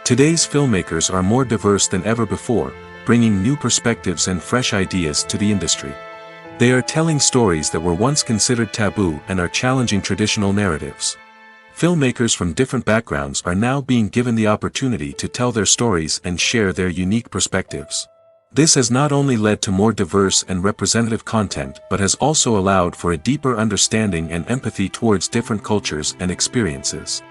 Today's filmmakers are more diverse than ever before, bringing new perspectives and fresh ideas to the industry. They are telling stories that were once considered taboo and are challenging traditional narratives. Filmmakers from different backgrounds are now being given the opportunity to tell their stories and share their unique perspectives. This has not only led to more diverse and representative content but has also allowed for a deeper understanding and empathy towards different cultures and experiences.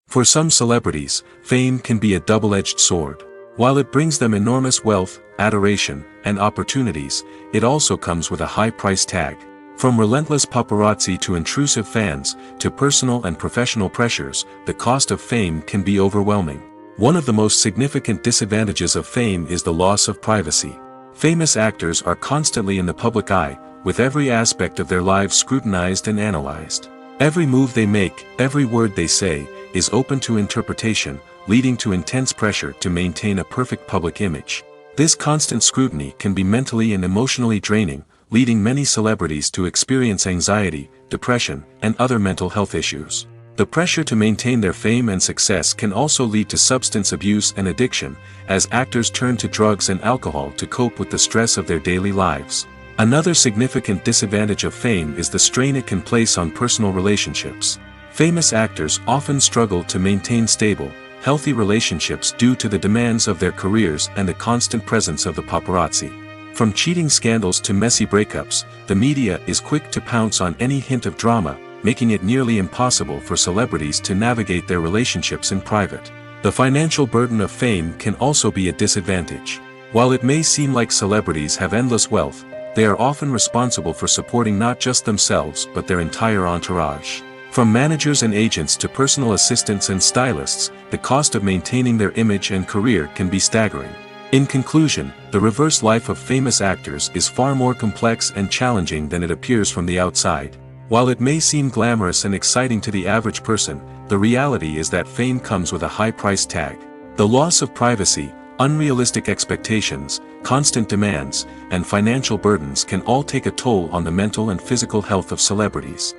For some celebrities, fame can be a double-edged sword. While it brings them enormous wealth, adoration, and opportunities, it also comes with a high price tag. From relentless paparazzi to intrusive fans, to personal and professional pressures, the cost of fame can be overwhelming. One of the most significant disadvantages of fame is the loss of privacy. Famous actors are constantly in the public eye, with every aspect of their lives scrutinized and analyzed. Every move they make, every word they say, is open to interpretation, leading to intense pressure to maintain a perfect public image. This constant scrutiny can be mentally and emotionally draining, leading many celebrities to experience anxiety, depression, and other mental health issues. The pressure to maintain their fame and success can also lead to substance abuse and addiction, as actors turn to drugs and alcohol to cope with the stress of their daily lives. Another significant disadvantage of fame is the strain it can place on personal relationships. Famous actors often struggle to maintain stable, healthy relationships due to the demands of their careers and the constant presence of the paparazzi. From cheating scandals to messy breakups, the media is quick to pounce on any hint of drama, making it nearly impossible for celebrities to navigate their relationships in private. The financial burden of fame can also be a disadvantage. While it may seem like celebrities have endless wealth, they are often responsible for supporting not just themselves but their entire entourage. From managers and agents to personal assistants and stylists, the cost of maintaining their image and career can be staggering. In conclusion, the reverse life of famous actors is far more complex and challenging than it appears from the outside. While it may seem glamorous and exciting to the average person, the reality is that fame comes with a high price tag. The loss of privacy, unrealistic expectations, constant demands, and financial burdens can all take a toll on the mental and physical health of celebrities.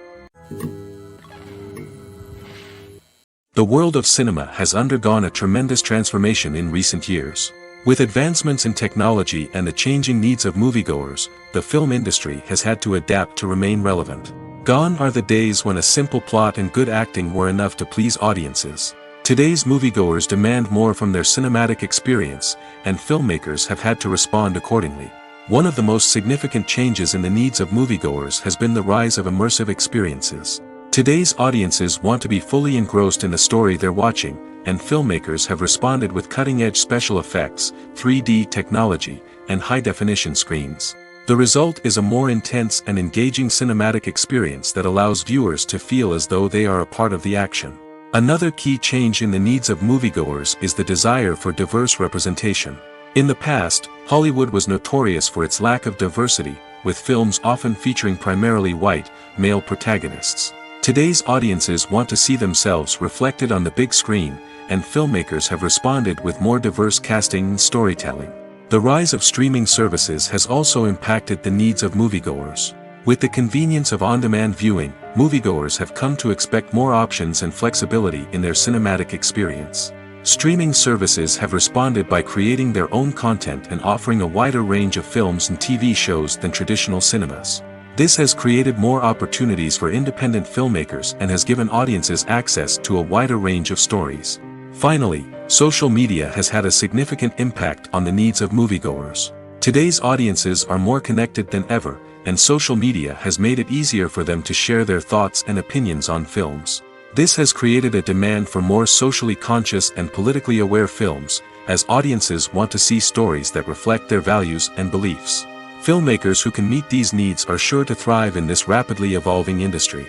The world of cinema has undergone a tremendous transformation in recent years. With advancements in technology and the changing needs of moviegoers, the film industry has had to adapt to remain relevant. Gone are the days when a simple plot and good acting were enough to please audiences. Today's moviegoers demand more from their cinematic experience, and filmmakers have had to respond accordingly. One of the most significant changes in the needs of moviegoers has been the rise of immersive experiences. Today's audiences want to be fully engrossed in the story they're watching, and filmmakers have responded with cutting-edge special effects, 3D technology, and high-definition screens. The result is a more intense and engaging cinematic experience that allows viewers to feel as though they are a part of the action. Another key change in the needs of moviegoers is the desire for diverse representation. In the past, Hollywood was notorious for its lack of diversity, with films often featuring primarily white, male protagonists. Today's audiences want to see themselves reflected on the big screen, and filmmakers have responded with more diverse casting and storytelling. The rise of streaming services has also impacted the needs of moviegoers. With the convenience of on-demand viewing, moviegoers have come to expect more options and flexibility in their cinematic experience. Streaming services have responded by creating their own content and offering a wider range of films and TV shows than traditional cinemas. This has created more opportunities for independent filmmakers and has given audiences access to a wider range of stories. Finally, social media has had a significant impact on the needs of moviegoers. Today's audiences are more connected than ever, and social media has made it easier for them to share their thoughts and opinions on films. This has created a demand for more socially conscious and politically aware films, as audiences want to see stories that reflect their values and beliefs. Filmmakers who can meet these needs are sure to thrive in this rapidly evolving industry.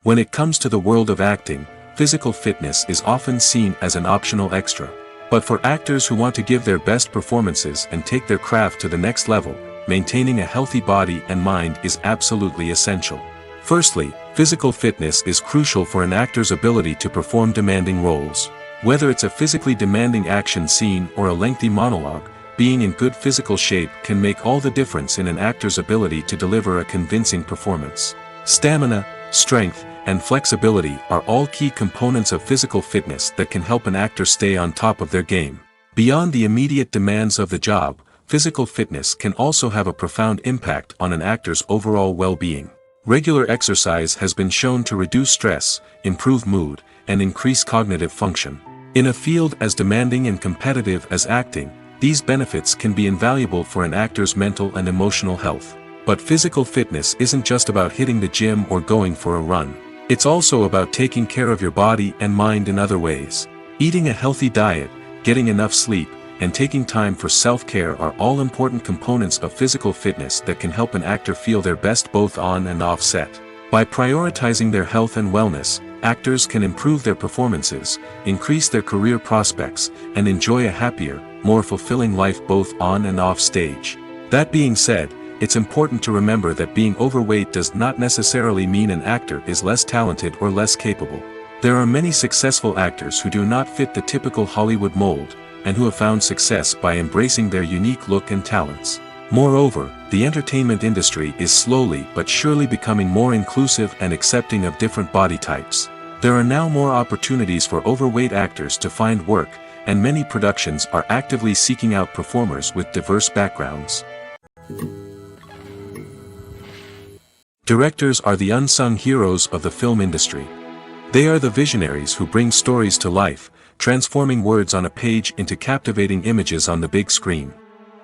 When it comes to the world of acting, physical fitness is often seen as an optional extra. But for actors who want to give their best performances and take their craft to the next level, maintaining a healthy body and mind is absolutely essential. Firstly, physical fitness is crucial for an actor's ability to perform demanding roles. Whether it's a physically demanding action scene or a lengthy monologue, being in good physical shape can make all the difference in an actor's ability to deliver a convincing performance. Stamina, strength, and flexibility are all key components of physical fitness that can help an actor stay on top of their game. Beyond the immediate demands of the job, physical fitness can also have a profound impact on an actor's overall well-being. Regular exercise has been shown to reduce stress, improve mood, and increase cognitive function. In a field as demanding and competitive as acting, these benefits can be invaluable for an actor's mental and emotional health. But physical fitness isn't just about hitting the gym or going for a run. It's also about taking care of your body and mind in other ways. Eating a healthy diet, getting enough sleep, and taking time for self-care are all important components of physical fitness that can help an actor feel their best both on and off set. By prioritizing their health and wellness, actors can improve their performances, increase their career prospects, and enjoy a happier, more fulfilling life both on and off stage. That being said, it's important to remember that being overweight does not necessarily mean an actor is less talented or less capable. There are many successful actors who do not fit the typical Hollywood mold, and who have found success by embracing their unique look and talents. Moreover, the entertainment industry is slowly but surely becoming more inclusive and accepting of different body types. There are now more opportunities for overweight actors to find work, and many productions are actively seeking out performers with diverse backgrounds. Directors are the unsung heroes of the film industry. They are the visionaries who bring stories to life, transforming words on a page into captivating images on the big screen.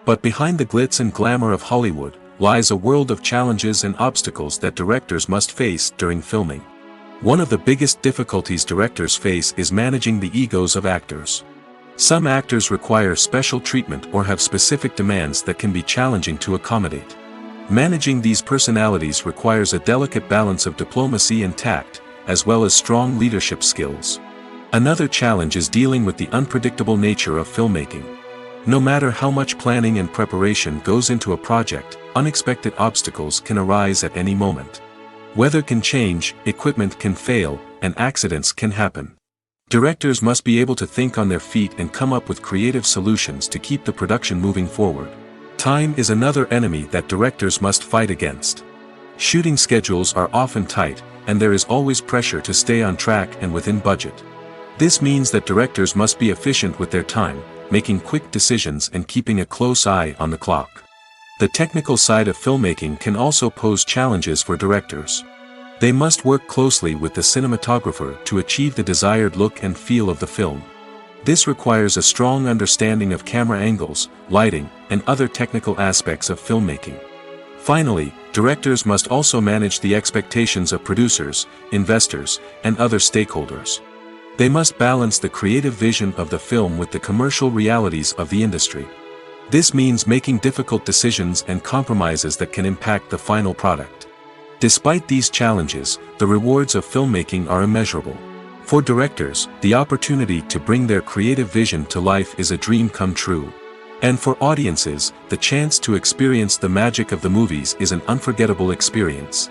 But behind the glitz and glamour of Hollywood, lies a world of challenges and obstacles that directors must face during filming. One of the biggest difficulties directors face is managing the egos of actors. Some actors require special treatment or have specific demands that can be challenging to accommodate. Managing these personalities requires a delicate balance of diplomacy and tact, as well as strong leadership skills. Another challenge is dealing with the unpredictable nature of filmmaking. No matter how much planning and preparation goes into a project, unexpected obstacles can arise at any moment. Weather can change, equipment can fail, and accidents can happen. Directors must be able to think on their feet and come up with creative solutions to keep the production moving forward. Time is another enemy that directors must fight against. Shooting schedules are often tight, and there is always pressure to stay on track and within budget. This means that directors must be efficient with their time, making quick decisions and keeping a close eye on the clock. The technical side of filmmaking can also pose challenges for directors. They must work closely with the cinematographer to achieve the desired look and feel of the film. This requires a strong understanding of camera angles, lighting, and other technical aspects of filmmaking. Finally, directors must also manage the expectations of producers, investors, and other stakeholders. They must balance the creative vision of the film with the commercial realities of the industry. This means making difficult decisions and compromises that can impact the final product. Despite these challenges, the rewards of filmmaking are immeasurable. For directors, the opportunity to bring their creative vision to life is a dream come true. And for audiences, the chance to experience the magic of the movies is an unforgettable experience.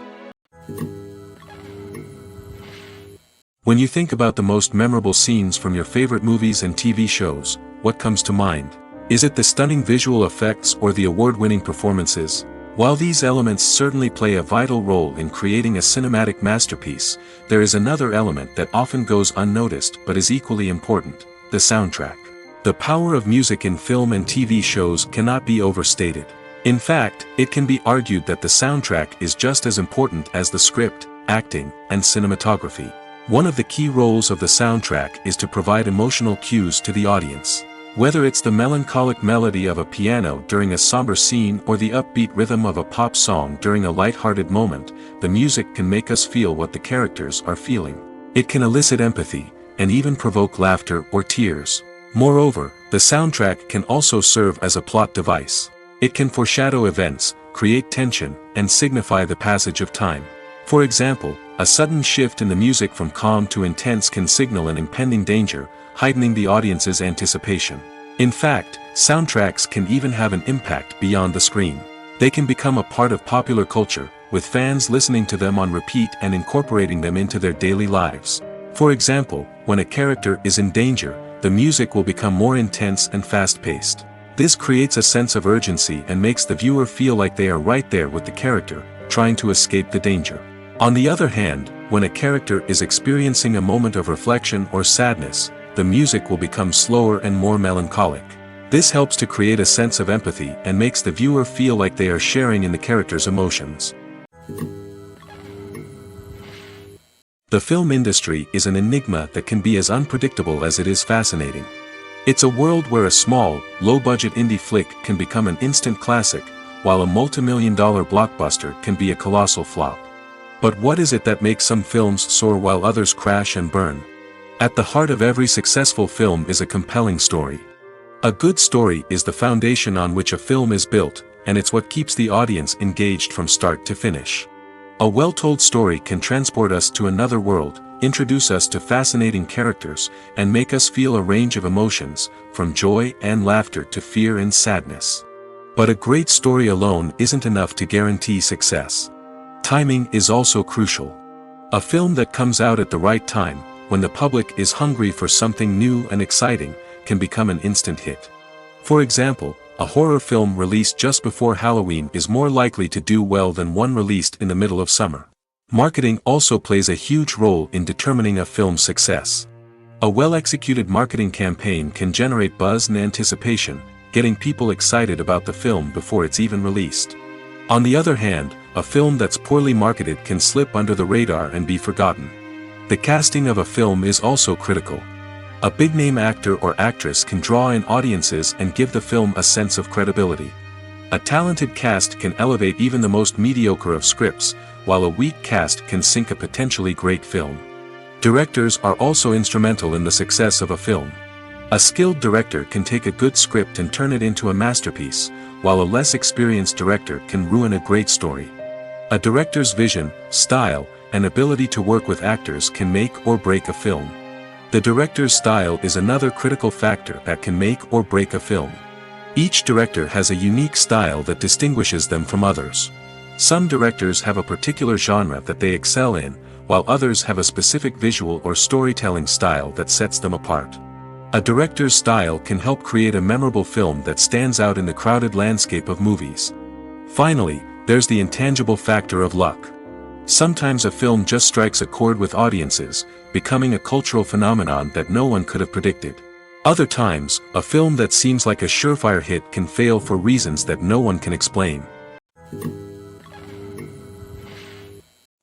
When you think about the most memorable scenes from your favorite movies and TV shows, what comes to mind? Is it the stunning visual effects or the award-winning performances? While these elements certainly play a vital role in creating a cinematic masterpiece, there is another element that often goes unnoticed but is equally important: the soundtrack. The power of music in film and TV shows cannot be overstated. In fact, it can be argued that the soundtrack is just as important as the script, acting, and cinematography. One of the key roles of the soundtrack is to provide emotional cues to the audience. Whether it's the melancholic melody of a piano during a somber scene or the upbeat rhythm of a pop song during a light-hearted moment, the music can make us feel what the characters are feeling. It can elicit empathy, and even provoke laughter or tears. Moreover, the soundtrack can also serve as a plot device. It can foreshadow events, create tension, and signify the passage of time. For example, a sudden shift in the music from calm to intense can signal an impending danger, heightening the audience's anticipation. In fact, soundtracks can even have an impact beyond the screen. They can become a part of popular culture, with fans listening to them on repeat and incorporating them into their daily lives. For example, when a character is in danger, the music will become more intense and fast-paced. This creates a sense of urgency and makes the viewer feel like they are right there with the character, trying to escape the danger. On the other hand, when a character is experiencing a moment of reflection or sadness, the music will become slower and more melancholic. This helps to create a sense of empathy and makes the viewer feel like they are sharing in the character's emotions. The film industry is an enigma that can be as unpredictable as it is fascinating. It's a world where a small, low-budget indie flick can become an instant classic, while a multi-million-dollar blockbuster can be a colossal flop. But what is it that makes some films soar while others crash and burn? At the heart of every successful film is a compelling story. A good story is the foundation on which a film is built, and it's what keeps the audience engaged from start to finish. A well-told story can transport us to another world, introduce us to fascinating characters, and make us feel a range of emotions, from joy and laughter to fear and sadness. But a great story alone isn't enough to guarantee success. Timing is also crucial. A film that comes out at the right time, when the public is hungry for something new and exciting, can become an instant hit. For example, a horror film released just before Halloween is more likely to do well than one released in the middle of summer. Marketing also plays a huge role in determining a film's success. A well-executed marketing campaign can generate buzz and anticipation, getting people excited about the film before it's even released. On the other hand, a film that's poorly marketed can slip under the radar and be forgotten. The casting of a film is also critical. A big-name actor or actress can draw in audiences and give the film a sense of credibility. A talented cast can elevate even the most mediocre of scripts, while a weak cast can sink a potentially great film. Directors are also instrumental in the success of a film. A skilled director can take a good script and turn it into a masterpiece, while a less experienced director can ruin a great story. A director's vision, style, and ability to work with actors can make or break a film. The director's style is another critical factor that can make or break a film. Each director has a unique style that distinguishes them from others. Some directors have a particular genre that they excel in, while others have a specific visual or storytelling style that sets them apart. A director's style can help create a memorable film that stands out in the crowded landscape of movies. Finally, there's the intangible factor of luck. Sometimes a film just strikes a chord with audiences, becoming a cultural phenomenon that no one could have predicted. Other times, a film that seems like a surefire hit can fail for reasons that no one can explain.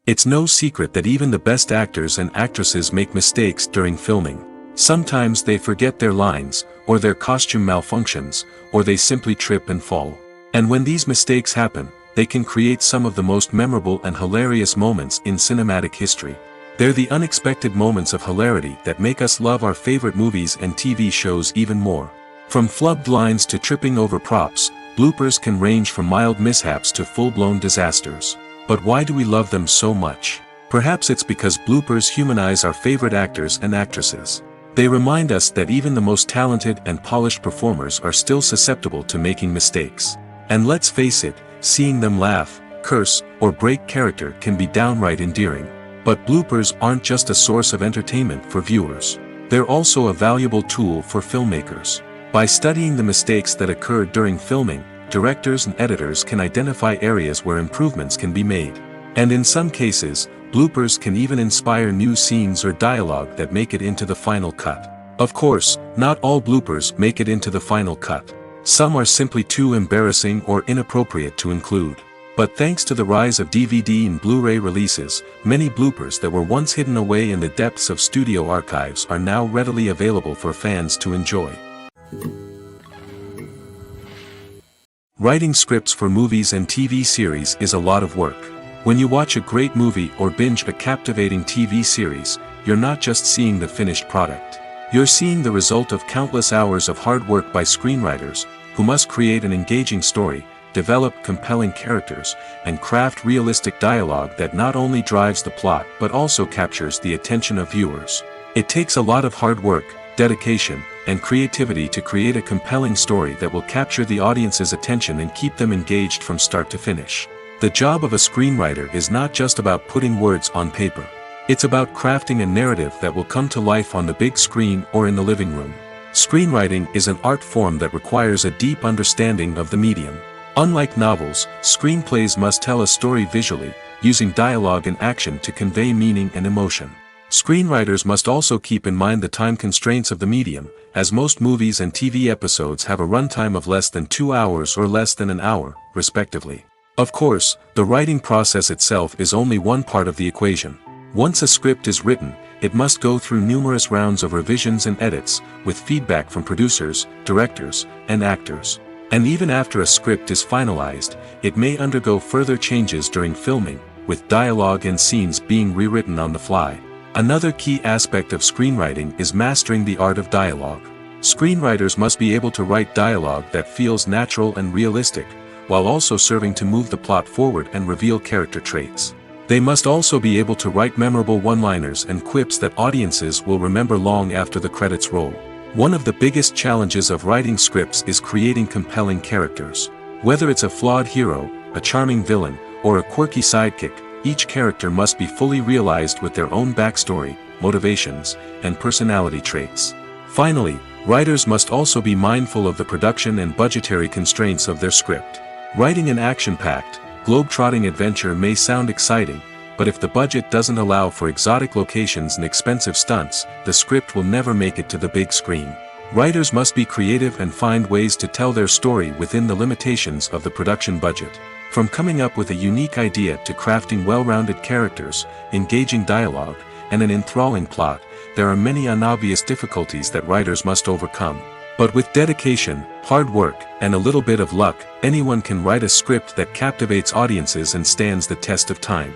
It's no secret that even the best actors and actresses make mistakes during filming. Sometimes they forget their lines, or their costume malfunctions, or they simply trip and fall. And when these mistakes happen, they can create some of the most memorable and hilarious moments in cinematic history. They're the unexpected moments of hilarity that make us love our favorite movies and TV shows even more. From flubbed lines to tripping over props, bloopers can range from mild mishaps to full-blown disasters. But why do we love them so much? Perhaps it's because bloopers humanize our favorite actors and actresses. They remind us that even the most talented and polished performers are still susceptible to making mistakes. And let's face it, seeing them laugh, curse, or break character can be downright endearing. But bloopers aren't just a source of entertainment for viewers. They're also a valuable tool for filmmakers. By studying the mistakes that occurred during filming, directors and editors can identify areas where improvements can be made. And in some cases, bloopers can even inspire new scenes or dialogue that make it into the final cut. Of course, not all bloopers make it into the final cut. Some are simply too embarrassing or inappropriate to include. But thanks to the rise of DVD and Blu-ray releases, many bloopers that were once hidden away in the depths of studio archives are now readily available for fans to enjoy. Writing scripts for movies and TV series is a lot of work. When you watch a great movie or binge a captivating TV series, you're not just seeing the finished product. You're seeing the result of countless hours of hard work by screenwriters, who must create an engaging story, develop compelling characters, and craft realistic dialogue that not only drives the plot but also captures the attention of viewers. It takes a lot of hard work, dedication, and creativity to create a compelling story that will capture the audience's attention and keep them engaged from start to finish. The job of a screenwriter is not just about putting words on paper. It's about crafting a narrative that will come to life on the big screen or in the living room. Screenwriting is an art form that requires a deep understanding of the medium. Unlike novels, screenplays must tell a story visually, using dialogue and action to convey meaning and emotion. Screenwriters must also keep in mind the time constraints of the medium, as most movies and TV episodes have a runtime of less than 2 hours or less than an hour, respectively. Of course, the writing process itself is only one part of the equation. Once a script is written, it must go through numerous rounds of revisions and edits, with feedback from producers, directors, and actors. And even after a script is finalized, it may undergo further changes during filming, with dialogue and scenes being rewritten on the fly. Another key aspect of screenwriting is mastering the art of dialogue. Screenwriters must be able to write dialogue that feels natural and realistic, while also serving to move the plot forward and reveal character traits. They must also be able to write memorable one-liners and quips that audiences will remember long after the credits roll. One of the biggest challenges of writing scripts is creating compelling characters. Whether it's a flawed hero, a charming villain, or a quirky sidekick, each character must be fully realized with their own backstory, motivations, and personality traits. Finally, writers must also be mindful of the production and budgetary constraints of their script. Writing an action-packed, globe-trotting adventure may sound exciting, but if the budget doesn't allow for exotic locations and expensive stunts, the script will never make it to the big screen. Writers must be creative and find ways to tell their story within the limitations of the production budget. From coming up with a unique idea to crafting well-rounded characters, engaging dialogue, and an enthralling plot, there are many unobvious difficulties that writers must overcome. But with dedication, hard work, and a little bit of luck, anyone can write a script that captivates audiences and stands the test of time.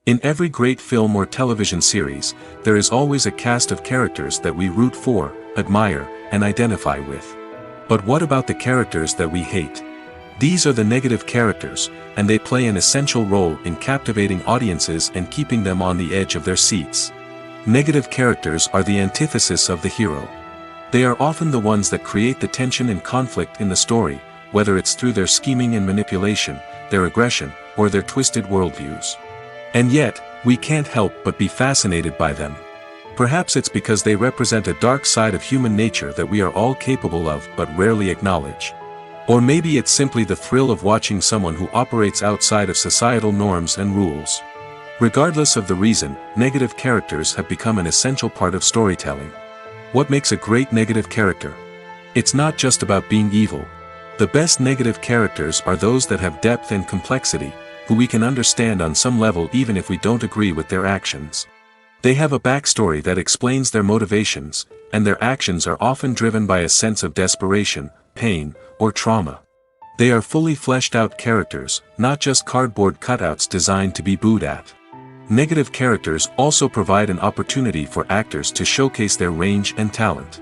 In every great film or television series, there is always a cast of characters that we root for, admire, and identify with. But what about the characters that we hate? These are the negative characters, and they play an essential role in captivating audiences and keeping them on the edge of their seats. Negative characters are the antithesis of the hero. They are often the ones that create the tension and conflict in the story, whether it's through their scheming and manipulation, their aggression, or their twisted worldviews. And yet, we can't help but be fascinated by them. Perhaps it's because they represent a dark side of human nature that we are all capable of but rarely acknowledge. Or maybe it's simply the thrill of watching someone who operates outside of societal norms and rules. Regardless of the reason, negative characters have become an essential part of storytelling. What makes a great negative character? It's not just about being evil. The best negative characters are those that have depth and complexity, who we can understand on some level even if we don't agree with their actions. They have a backstory that explains their motivations, and their actions are often driven by a sense of desperation, pain, or trauma. They are fully fleshed out characters, not just cardboard cutouts designed to be booed at. Negative characters also provide an opportunity for actors to showcase their range and talent.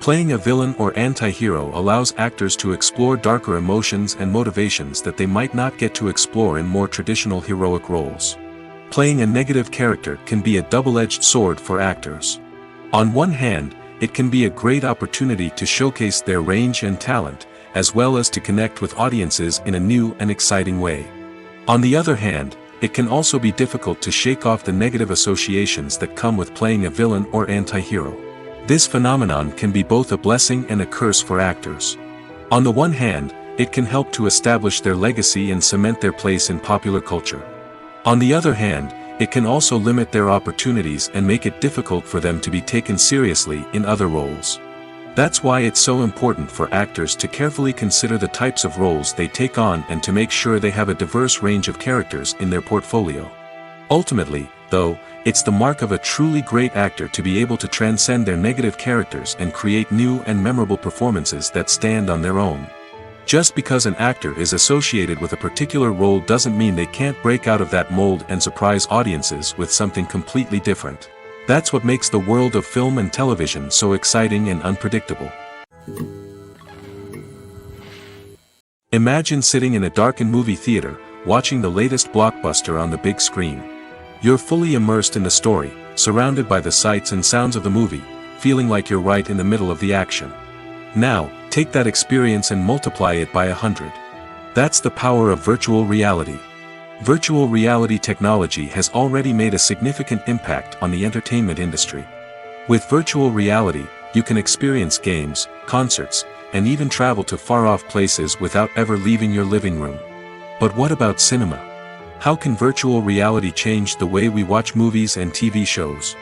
Playing a villain or anti-hero allows actors to explore darker emotions and motivations that they might not get to explore in more traditional heroic roles. Playing a negative character can be a double-edged sword for actors. On one hand, it can be a great opportunity to showcase their range and talent, as well as to connect with audiences in a new and exciting way. On the other hand, it can also be difficult to shake off the negative associations that come with playing a villain or anti-hero. This phenomenon can be both a blessing and a curse for actors. On the one hand, it can help to establish their legacy and cement their place in popular culture. On the other hand, it can also limit their opportunities and make it difficult for them to be taken seriously in other roles. That's why it's so important for actors to carefully consider the types of roles they take on and to make sure they have a diverse range of characters in their portfolio. Ultimately, though, it's the mark of a truly great actor to be able to transcend their negative characters and create new and memorable performances that stand on their own. Just because an actor is associated with a particular role doesn't mean they can't break out of that mold and surprise audiences with something completely different. That's what makes the world of film and television so exciting and unpredictable. Imagine sitting in a darkened movie theater, watching the latest blockbuster on the big screen. You're fully immersed in the story, surrounded by the sights and sounds of the movie, feeling like you're right in the middle of the action. Now, take that experience and multiply it by 100. That's the power of virtual reality. Virtual reality technology has already made a significant impact on the entertainment industry. With virtual reality, you can experience games, concerts, and even travel to far-off places without ever leaving your living room. But what about cinema? How can virtual reality change the way we watch movies and TV shows?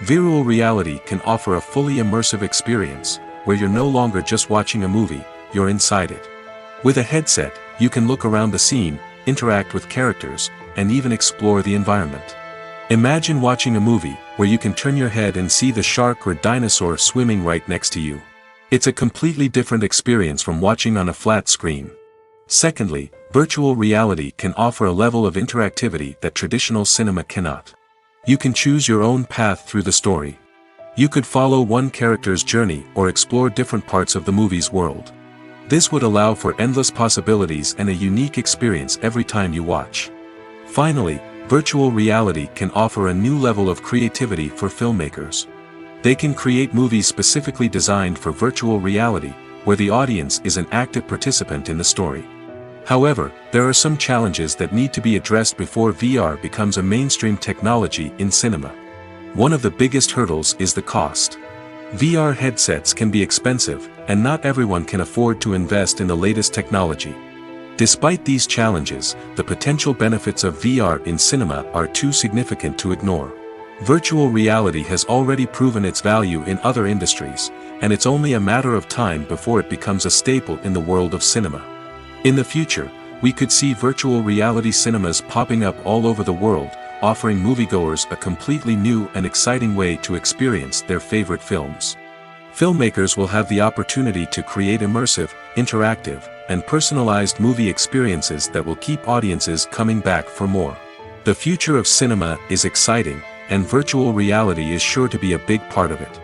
Virtual reality can offer a fully immersive experience, where you're no longer just watching a movie, you're inside it. With a headset, you can look around the scene, interact with characters, and even explore the environment. Imagine watching a movie, where you can turn your head and see the shark or dinosaur swimming right next to you. It's a completely different experience from watching on a flat screen. Secondly, virtual reality can offer a level of interactivity that traditional cinema cannot. You can choose your own path through the story. You could follow one character's journey or explore different parts of the movie's world. This would allow for endless possibilities and a unique experience every time you watch. Finally, virtual reality can offer a new level of creativity for filmmakers. They can create movies specifically designed for virtual reality, where the audience is an active participant in the story. However, there are some challenges that need to be addressed before VR becomes a mainstream technology in cinema. One of the biggest hurdles is the cost. VR headsets can be expensive, and not everyone can afford to invest in the latest technology. Despite these challenges, the potential benefits of VR in cinema are too significant to ignore. Virtual reality has already proven its value in other industries, and it's only a matter of time before it becomes a staple in the world of cinema. In the future, we could see virtual reality cinemas popping up all over the world, offering moviegoers a completely new and exciting way to experience their favorite films. Filmmakers will have the opportunity to create immersive, interactive, and personalized movie experiences that will keep audiences coming back for more. The future of cinema is exciting, and virtual reality is sure to be a big part of it.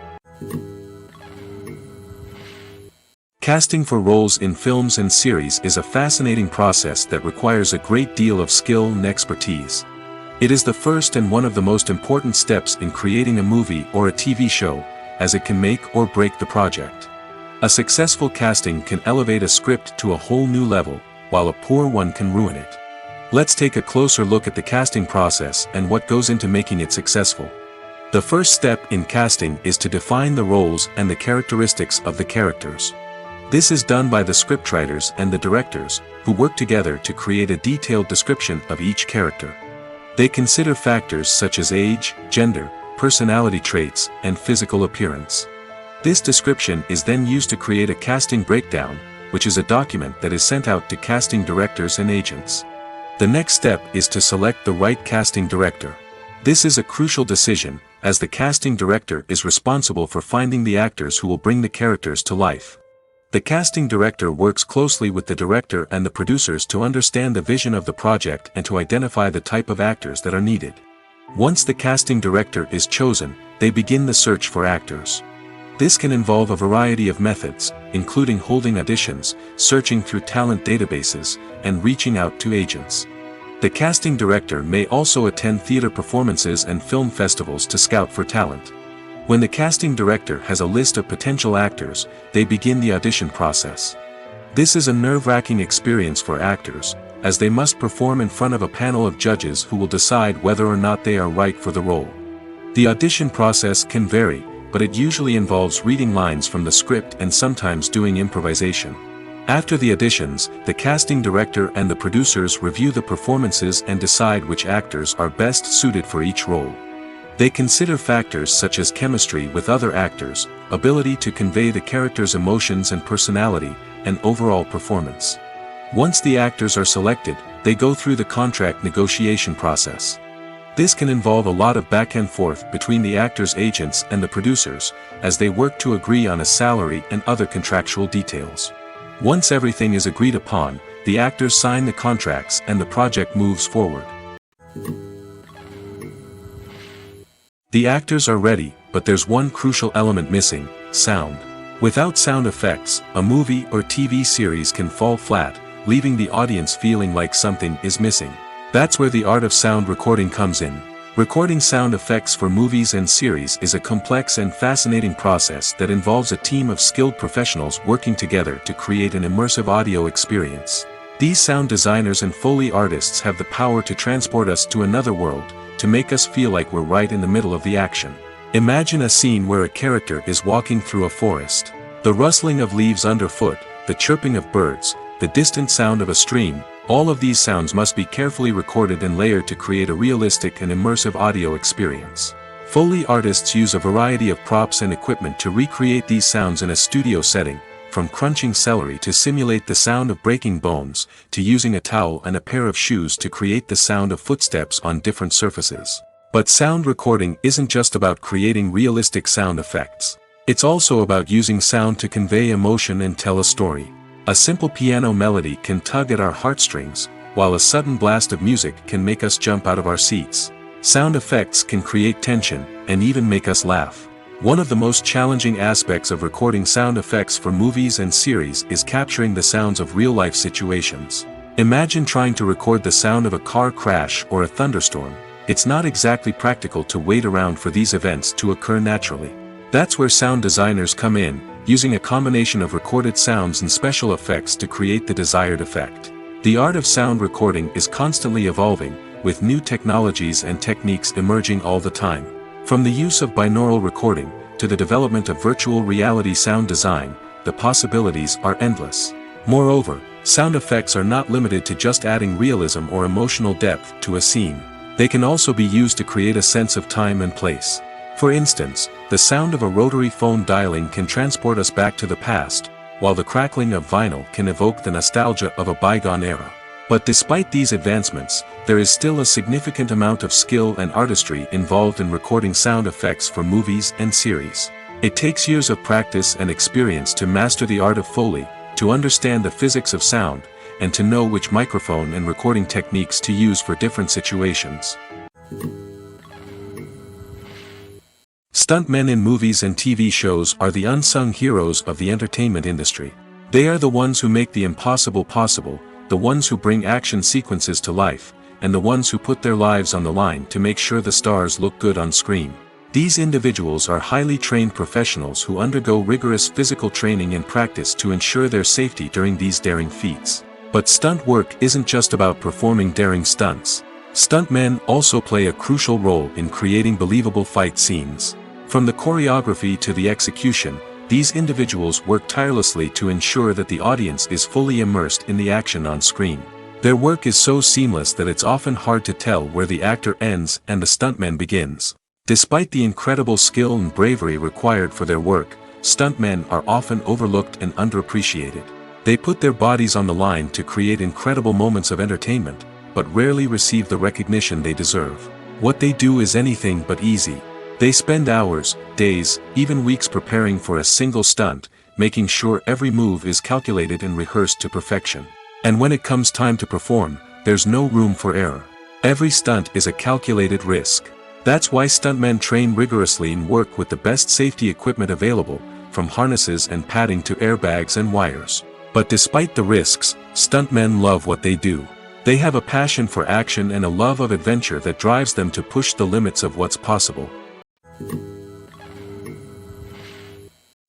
Casting for roles in films and series is a fascinating process that requires a great deal of skill and expertise. It is the first and one of the most important steps in creating a movie or a TV show, as it can make or break the project. A successful casting can elevate a script to a whole new level, while a poor one can ruin it. Let's take a closer look at the casting process and what goes into making it successful. The first step in casting is to define the roles and the characteristics of the characters. This is done by the scriptwriters and the directors, who work together to create a detailed description of each character. They consider factors such as age, gender, personality traits, and physical appearance. This description is then used to create a casting breakdown, which is a document that is sent out to casting directors and agents. The next step is to select the right casting director. This is a crucial decision, as the casting director is responsible for finding the actors who will bring the characters to life. The casting director works closely with the director and the producers to understand the vision of the project and to identify the type of actors that are needed. Once the casting director is chosen, they begin the search for actors. This can involve a variety of methods, including holding auditions, searching through talent databases, and reaching out to agents. The casting director may also attend theater performances and film festivals to scout for talent. When the casting director has a list of potential actors, they begin the audition process. This is a nerve-wracking experience for actors, as they must perform in front of a panel of judges who will decide whether or not they are right for the role. The audition process can vary, but it usually involves reading lines from the script and sometimes doing improvisation. After the auditions, the casting director and the producers review the performances and decide which actors are best suited for each role. They consider factors such as chemistry with other actors, ability to convey the character's emotions and personality, and overall performance. Once the actors are selected, they go through the contract negotiation process. This can involve a lot of back and forth between the actors' agents and the producers, as they work to agree on a salary and other contractual details. Once everything is agreed upon, the actors sign the contracts and the project moves forward. The actors are ready, but there's one crucial element missing: sound. Without sound effects, a movie or TV series can fall flat, leaving the audience feeling like something is missing. That's where the art of sound recording comes in. Recording sound effects for movies and series is a complex and fascinating process that involves a team of skilled professionals working together to create an immersive audio experience. These sound designers and Foley artists have the power to transport us to another world, to make us feel like we're right in the middle of the action. Imagine a scene where a character is walking through a forest. The rustling of leaves underfoot, the chirping of birds, the distant sound of a stream, all of these sounds must be carefully recorded and layered to create a realistic and immersive audio experience. Foley artists use a variety of props and equipment to recreate these sounds in a studio setting, from crunching celery to simulate the sound of breaking bones, to using a towel and a pair of shoes to create the sound of footsteps on different surfaces. But sound recording isn't just about creating realistic sound effects. It's also about using sound to convey emotion and tell a story. A simple piano melody can tug at our heartstrings, while a sudden blast of music can make us jump out of our seats. Sound effects can create tension, and even make us laugh. One of the most challenging aspects of recording sound effects for movies and series is capturing the sounds of real-life situations. Imagine trying to record the sound of a car crash or a thunderstorm. It's not exactly practical to wait around for these events to occur naturally. That's where sound designers come in, using a combination of recorded sounds and special effects to create the desired effect. The art of sound recording is constantly evolving, with new technologies and techniques emerging all the time. From the use of binaural recording, to the development of virtual reality sound design, the possibilities are endless. Moreover, sound effects are not limited to just adding realism or emotional depth to a scene. They can also be used to create a sense of time and place. For instance, the sound of a rotary phone dialing can transport us back to the past, while the crackling of vinyl can evoke the nostalgia of a bygone era. But despite these advancements, there is still a significant amount of skill and artistry involved in recording sound effects for movies and series. It takes years of practice and experience to master the art of Foley, to understand the physics of sound, and to know which microphone and recording techniques to use for different situations. Stuntmen in movies and TV shows are the unsung heroes of the entertainment industry. They are the ones who make the impossible possible, the ones who bring action sequences to life, and the ones who put their lives on the line to make sure the stars look good on screen. These individuals are highly trained professionals who undergo rigorous physical training and practice to ensure their safety during these daring feats. But stunt work isn't just about performing daring stunts. Stuntmen also play a crucial role in creating believable fight scenes. From the choreography to the execution, these individuals work tirelessly to ensure that the audience is fully immersed in the action on screen. Their work is so seamless that it's often hard to tell where the actor ends and the stuntman begins. Despite the incredible skill and bravery required for their work, stuntmen are often overlooked and underappreciated. They put their bodies on the line to create incredible moments of entertainment, but rarely receive the recognition they deserve. What they do is anything but easy. They spend hours, days, even weeks preparing for a single stunt, making sure every move is calculated and rehearsed to perfection. And when it comes time to perform, there's no room for error. Every stunt is a calculated risk. That's why stuntmen train rigorously and work with the best safety equipment available, from harnesses and padding to airbags and wires. But despite the risks, stuntmen love what they do. They have a passion for action and a love of adventure that drives them to push the limits of what's possible.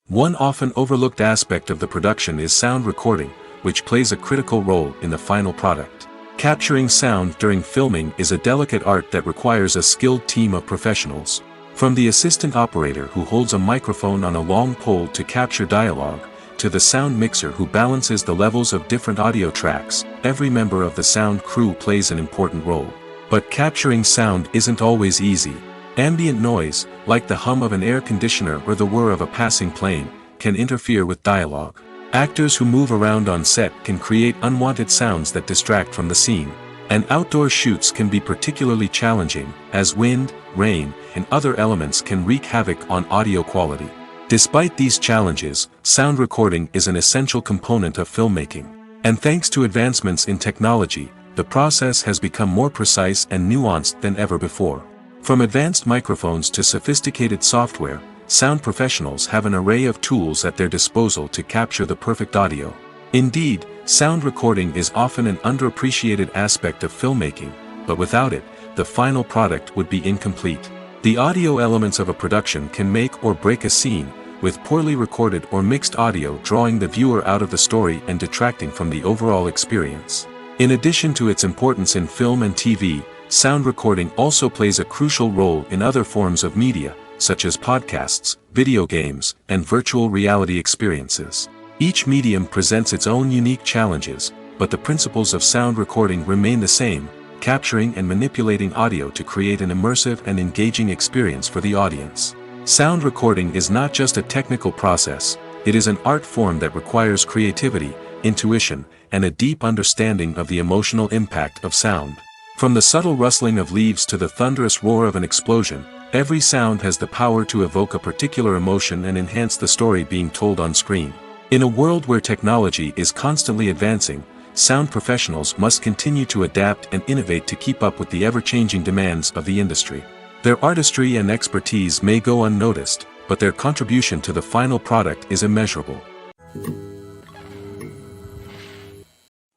One often overlooked aspect of the production is sound recording, which plays a critical role in the final product. Capturing sound during filming is a delicate art that requires a skilled team of professionals. From the assistant operator who holds a microphone on a long pole to capture dialogue, to the sound mixer who balances the levels of different audio tracks, every member of the sound crew plays an important role. But capturing sound isn't always easy. Ambient noise, like the hum of an air conditioner or the whir of a passing plane, can interfere with dialogue. Actors who move around on set can create unwanted sounds that distract from the scene. And outdoor shoots can be particularly challenging, as wind, rain, and other elements can wreak havoc on audio quality. Despite these challenges, sound recording is an essential component of filmmaking. And thanks to advancements in technology, the process has become more precise and nuanced than ever before. From advanced microphones to sophisticated software, sound professionals have an array of tools at their disposal to capture the perfect audio. Indeed, sound recording is often an underappreciated aspect of filmmaking, but without it, the final product would be incomplete. The audio elements of a production can make or break a scene, with poorly recorded or mixed audio drawing the viewer out of the story and detracting from the overall experience. In addition to its importance in film and TV, sound recording also plays a crucial role in other forms of media, such as podcasts, video games, and virtual reality experiences. Each medium presents its own unique challenges, but the principles of sound recording remain the same, capturing and manipulating audio to create an immersive and engaging experience for the audience. Sound recording is not just a technical process, it is an art form that requires creativity, intuition, and a deep understanding of the emotional impact of sound. From the subtle rustling of leaves to the thunderous roar of an explosion, every sound has the power to evoke a particular emotion and enhance the story being told on screen. In a world where technology is constantly advancing, sound professionals must continue to adapt and innovate to keep up with the ever-changing demands of the industry. Their artistry and expertise may go unnoticed, but their contribution to the final product is immeasurable.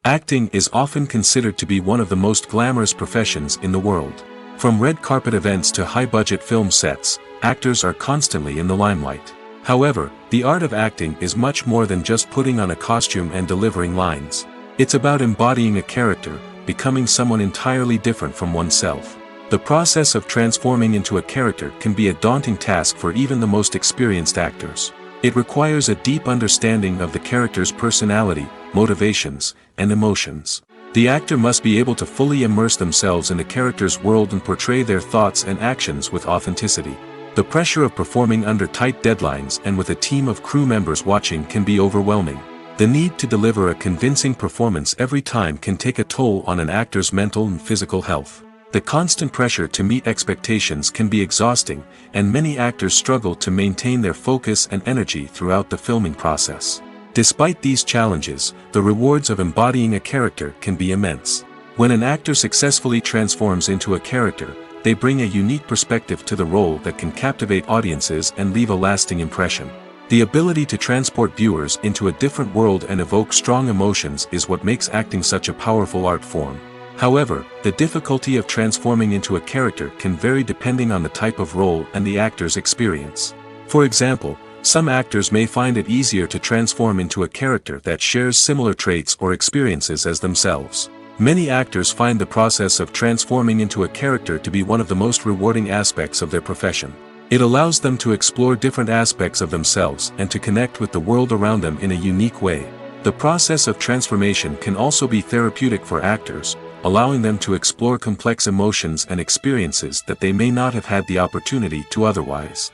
Acting is often considered to be one of the most glamorous professions in the world. From red carpet events to high-budget film sets, actors are constantly in the limelight. However, the art of acting is much more than just putting on a costume and delivering lines. It's about embodying a character, becoming someone entirely different from oneself. The process of transforming into a character can be a daunting task for even the most experienced actors. It requires a deep understanding of the character's personality, motivations, and emotions. The actor must be able to fully immerse themselves in the character's world and portray their thoughts and actions with authenticity. The pressure of performing under tight deadlines and with a team of crew members watching can be overwhelming. The need to deliver a convincing performance every time can take a toll on an actor's mental and physical health. The constant pressure to meet expectations can be exhausting, and many actors struggle to maintain their focus and energy throughout the filming process. Despite these challenges, the rewards of embodying a character can be immense. When an actor successfully transforms into a character, they bring a unique perspective to the role that can captivate audiences and leave a lasting impression. The ability to transport viewers into a different world and evoke strong emotions is what makes acting such a powerful art form. However, the difficulty of transforming into a character can vary depending on the type of role and the actor's experience. For example, some actors may find it easier to transform into a character that shares similar traits or experiences as themselves. Many actors find the process of transforming into a character to be one of the most rewarding aspects of their profession. It allows them to explore different aspects of themselves and to connect with the world around them in a unique way. The process of transformation can also be therapeutic for actors, allowing them to explore complex emotions and experiences that they may not have had the opportunity to otherwise.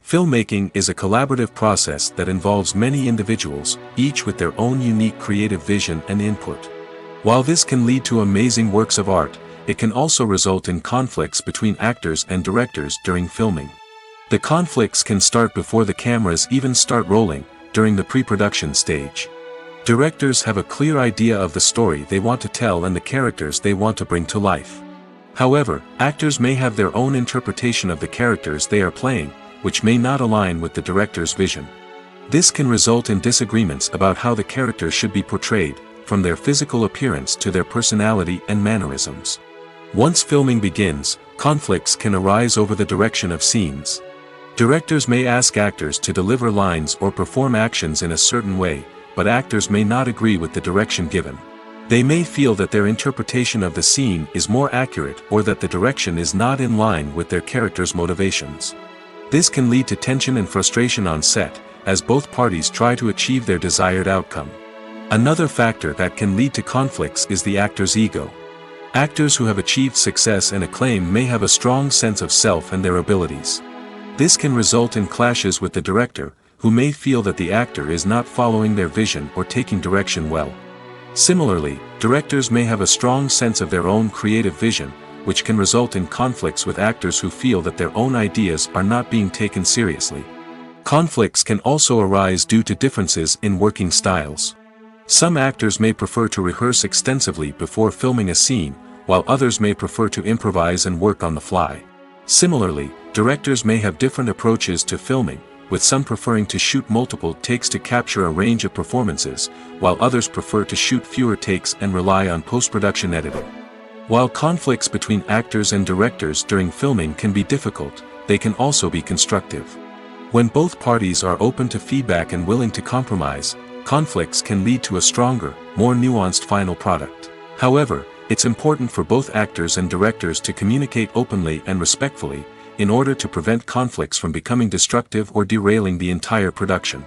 Filmmaking is a collaborative process that involves many individuals, each with their own unique creative vision and input. While this can lead to amazing works of art, it can also result in conflicts between actors and directors during filming. The conflicts can start before the cameras even start rolling, during the pre-production stage. Directors have a clear idea of the story they want to tell and the characters they want to bring to life. However, actors may have their own interpretation of the characters they are playing, which may not align with the director's vision. This can result in disagreements about how the character should be portrayed, from their physical appearance to their personality and mannerisms. Once filming begins, conflicts can arise over the direction of scenes. Directors may ask actors to deliver lines or perform actions in a certain way, but actors may not agree with the direction given. They may feel that their interpretation of the scene is more accurate or that the direction is not in line with their character's motivations. This can lead to tension and frustration on set, as both parties try to achieve their desired outcome. Another factor that can lead to conflicts is the actor's ego. Actors who have achieved success and acclaim may have a strong sense of self and their abilities. This can result in clashes with the director, who may feel that the actor is not following their vision or taking direction well. Similarly, directors may have a strong sense of their own creative vision, which can result in conflicts with actors who feel that their own ideas are not being taken seriously. Conflicts can also arise due to differences in working styles. Some actors may prefer to rehearse extensively before filming a scene, while others may prefer to improvise and work on the fly. Similarly, directors may have different approaches to filming, with some preferring to shoot multiple takes to capture a range of performances, while others prefer to shoot fewer takes and rely on post-production editing. While conflicts between actors and directors during filming can be difficult, they can also be constructive. When both parties are open to feedback and willing to compromise, conflicts can lead to a stronger, more nuanced final product. However, it's important for both actors and directors to communicate openly and respectfully, in order to prevent conflicts from becoming destructive or derailing the entire production.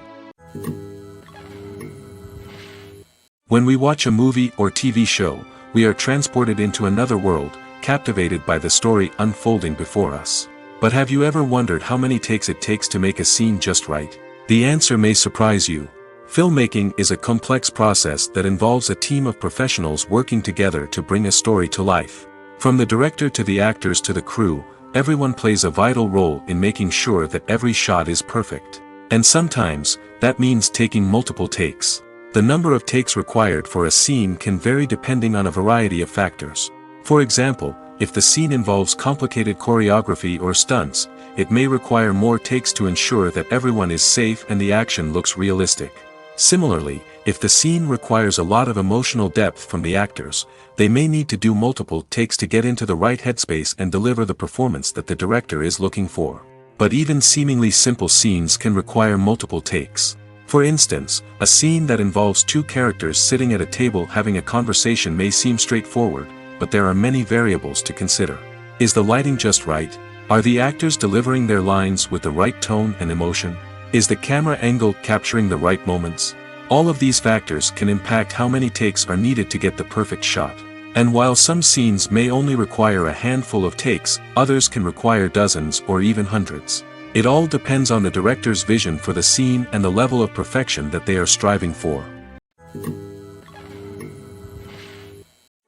When we watch a movie or TV show, we are transported into another world, captivated by the story unfolding before us. But have you ever wondered how many takes it takes to make a scene just right? The answer may surprise you. Filmmaking is a complex process that involves a team of professionals working together to bring a story to life. From the director to the actors to the crew, everyone plays a vital role in making sure that every shot is perfect. And sometimes, that means taking multiple takes. The number of takes required for a scene can vary depending on a variety of factors. For example, if the scene involves complicated choreography or stunts, it may require more takes to ensure that everyone is safe and the action looks realistic. Similarly, if the scene requires a lot of emotional depth from the actors, they may need to do multiple takes to get into the right headspace and deliver the performance that the director is looking for. But even seemingly simple scenes can require multiple takes. For instance, a scene that involves two characters sitting at a table having a conversation may seem straightforward, but there are many variables to consider. Is the lighting just right? Are the actors delivering their lines with the right tone and emotion? Is the camera angle capturing the right moments? All of these factors can impact how many takes are needed to get the perfect shot. And while some scenes may only require a handful of takes, others can require dozens or even hundreds. It all depends on the director's vision for the scene and the level of perfection that they are striving for.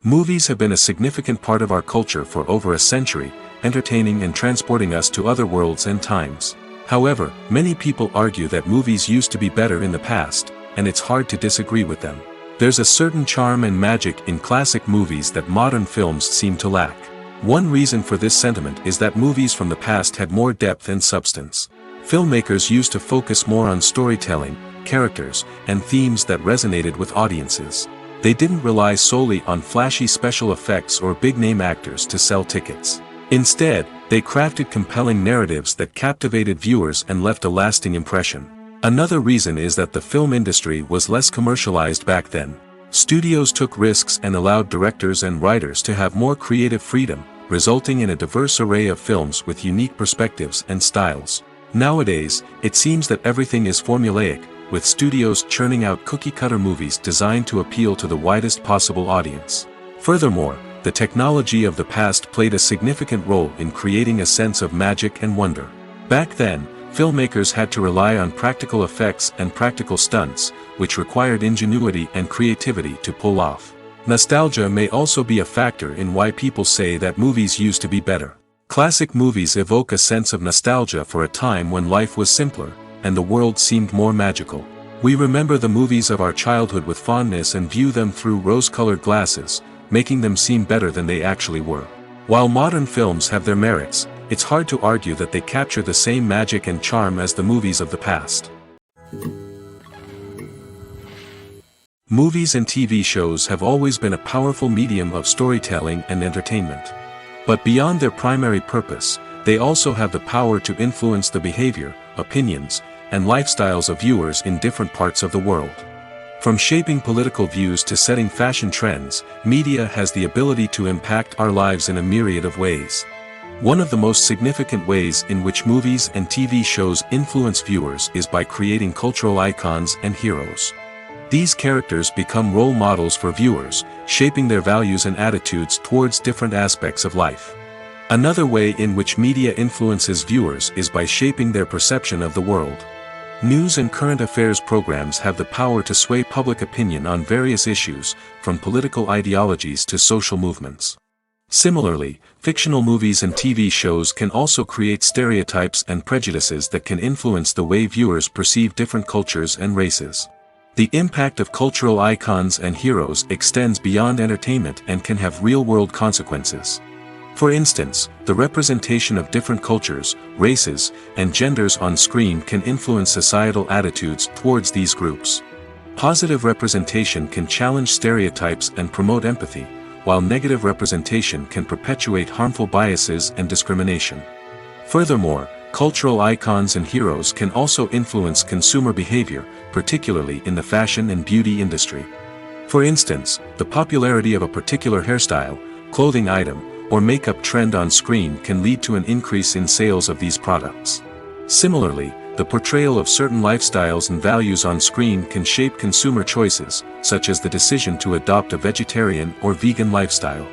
Movies have been a significant part of our culture for over a century, entertaining and transporting us to other worlds and times. However, many people argue that movies used to be better in the past, and it's hard to disagree with them. There's a certain charm and magic in classic movies that modern films seem to lack. One reason for this sentiment is that movies from the past had more depth and substance. Filmmakers used to focus more on storytelling, characters, and themes that resonated with audiences. They didn't rely solely on flashy special effects or big-name actors to sell tickets. Instead, they crafted compelling narratives that captivated viewers and left a lasting impression. Another reason is that the film industry was less commercialized back then. Studios took risks and allowed directors and writers to have more creative freedom, resulting in a diverse array of films with unique perspectives and styles. Nowadays, it seems that everything is formulaic, with studios churning out cookie-cutter movies designed to appeal to the widest possible audience. Furthermore, the technology of the past played a significant role in creating a sense of magic and wonder. Back then, filmmakers had to rely on practical effects and practical stunts, which required ingenuity and creativity to pull off. Nostalgia may also be a factor in why people say that movies used to be better. Classic movies evoke a sense of nostalgia for a time when life was simpler, and the world seemed more magical. We remember the movies of our childhood with fondness and view them through rose-colored glasses, making them seem better than they actually were. While modern films have their merits, it's hard to argue that they capture the same magic and charm as the movies of the past. Movies and TV shows have always been a powerful medium of storytelling and entertainment. But beyond their primary purpose, they also have the power to influence the behavior, opinions, and lifestyles of viewers in different parts of the world. From shaping political views to setting fashion trends, media has the ability to impact our lives in a myriad of ways. One of the most significant ways in which movies and TV shows influence viewers is by creating cultural icons and heroes. These characters become role models for viewers, shaping their values and attitudes towards different aspects of life. Another way in which media influences viewers is by shaping their perception of the world. News and current affairs programs have the power to sway public opinion on various issues, from political ideologies to social movements. Similarly, fictional movies and TV shows can also create stereotypes and prejudices that can influence the way viewers perceive different cultures and races. The impact of cultural icons and heroes extends beyond entertainment and can have real-world consequences. For instance, the representation of different cultures, races, and genders on screen can influence societal attitudes towards these groups. Positive representation can challenge stereotypes and promote empathy, while negative representation can perpetuate harmful biases and discrimination. Furthermore, cultural icons and heroes can also influence consumer behavior, particularly in the fashion and beauty industry. For instance, the popularity of a particular hairstyle, clothing item, or makeup trend on screen can lead to an increase in sales of these products. Similarly, the portrayal of certain lifestyles and values on screen can shape consumer choices, such as the decision to adopt a vegetarian or vegan lifestyle.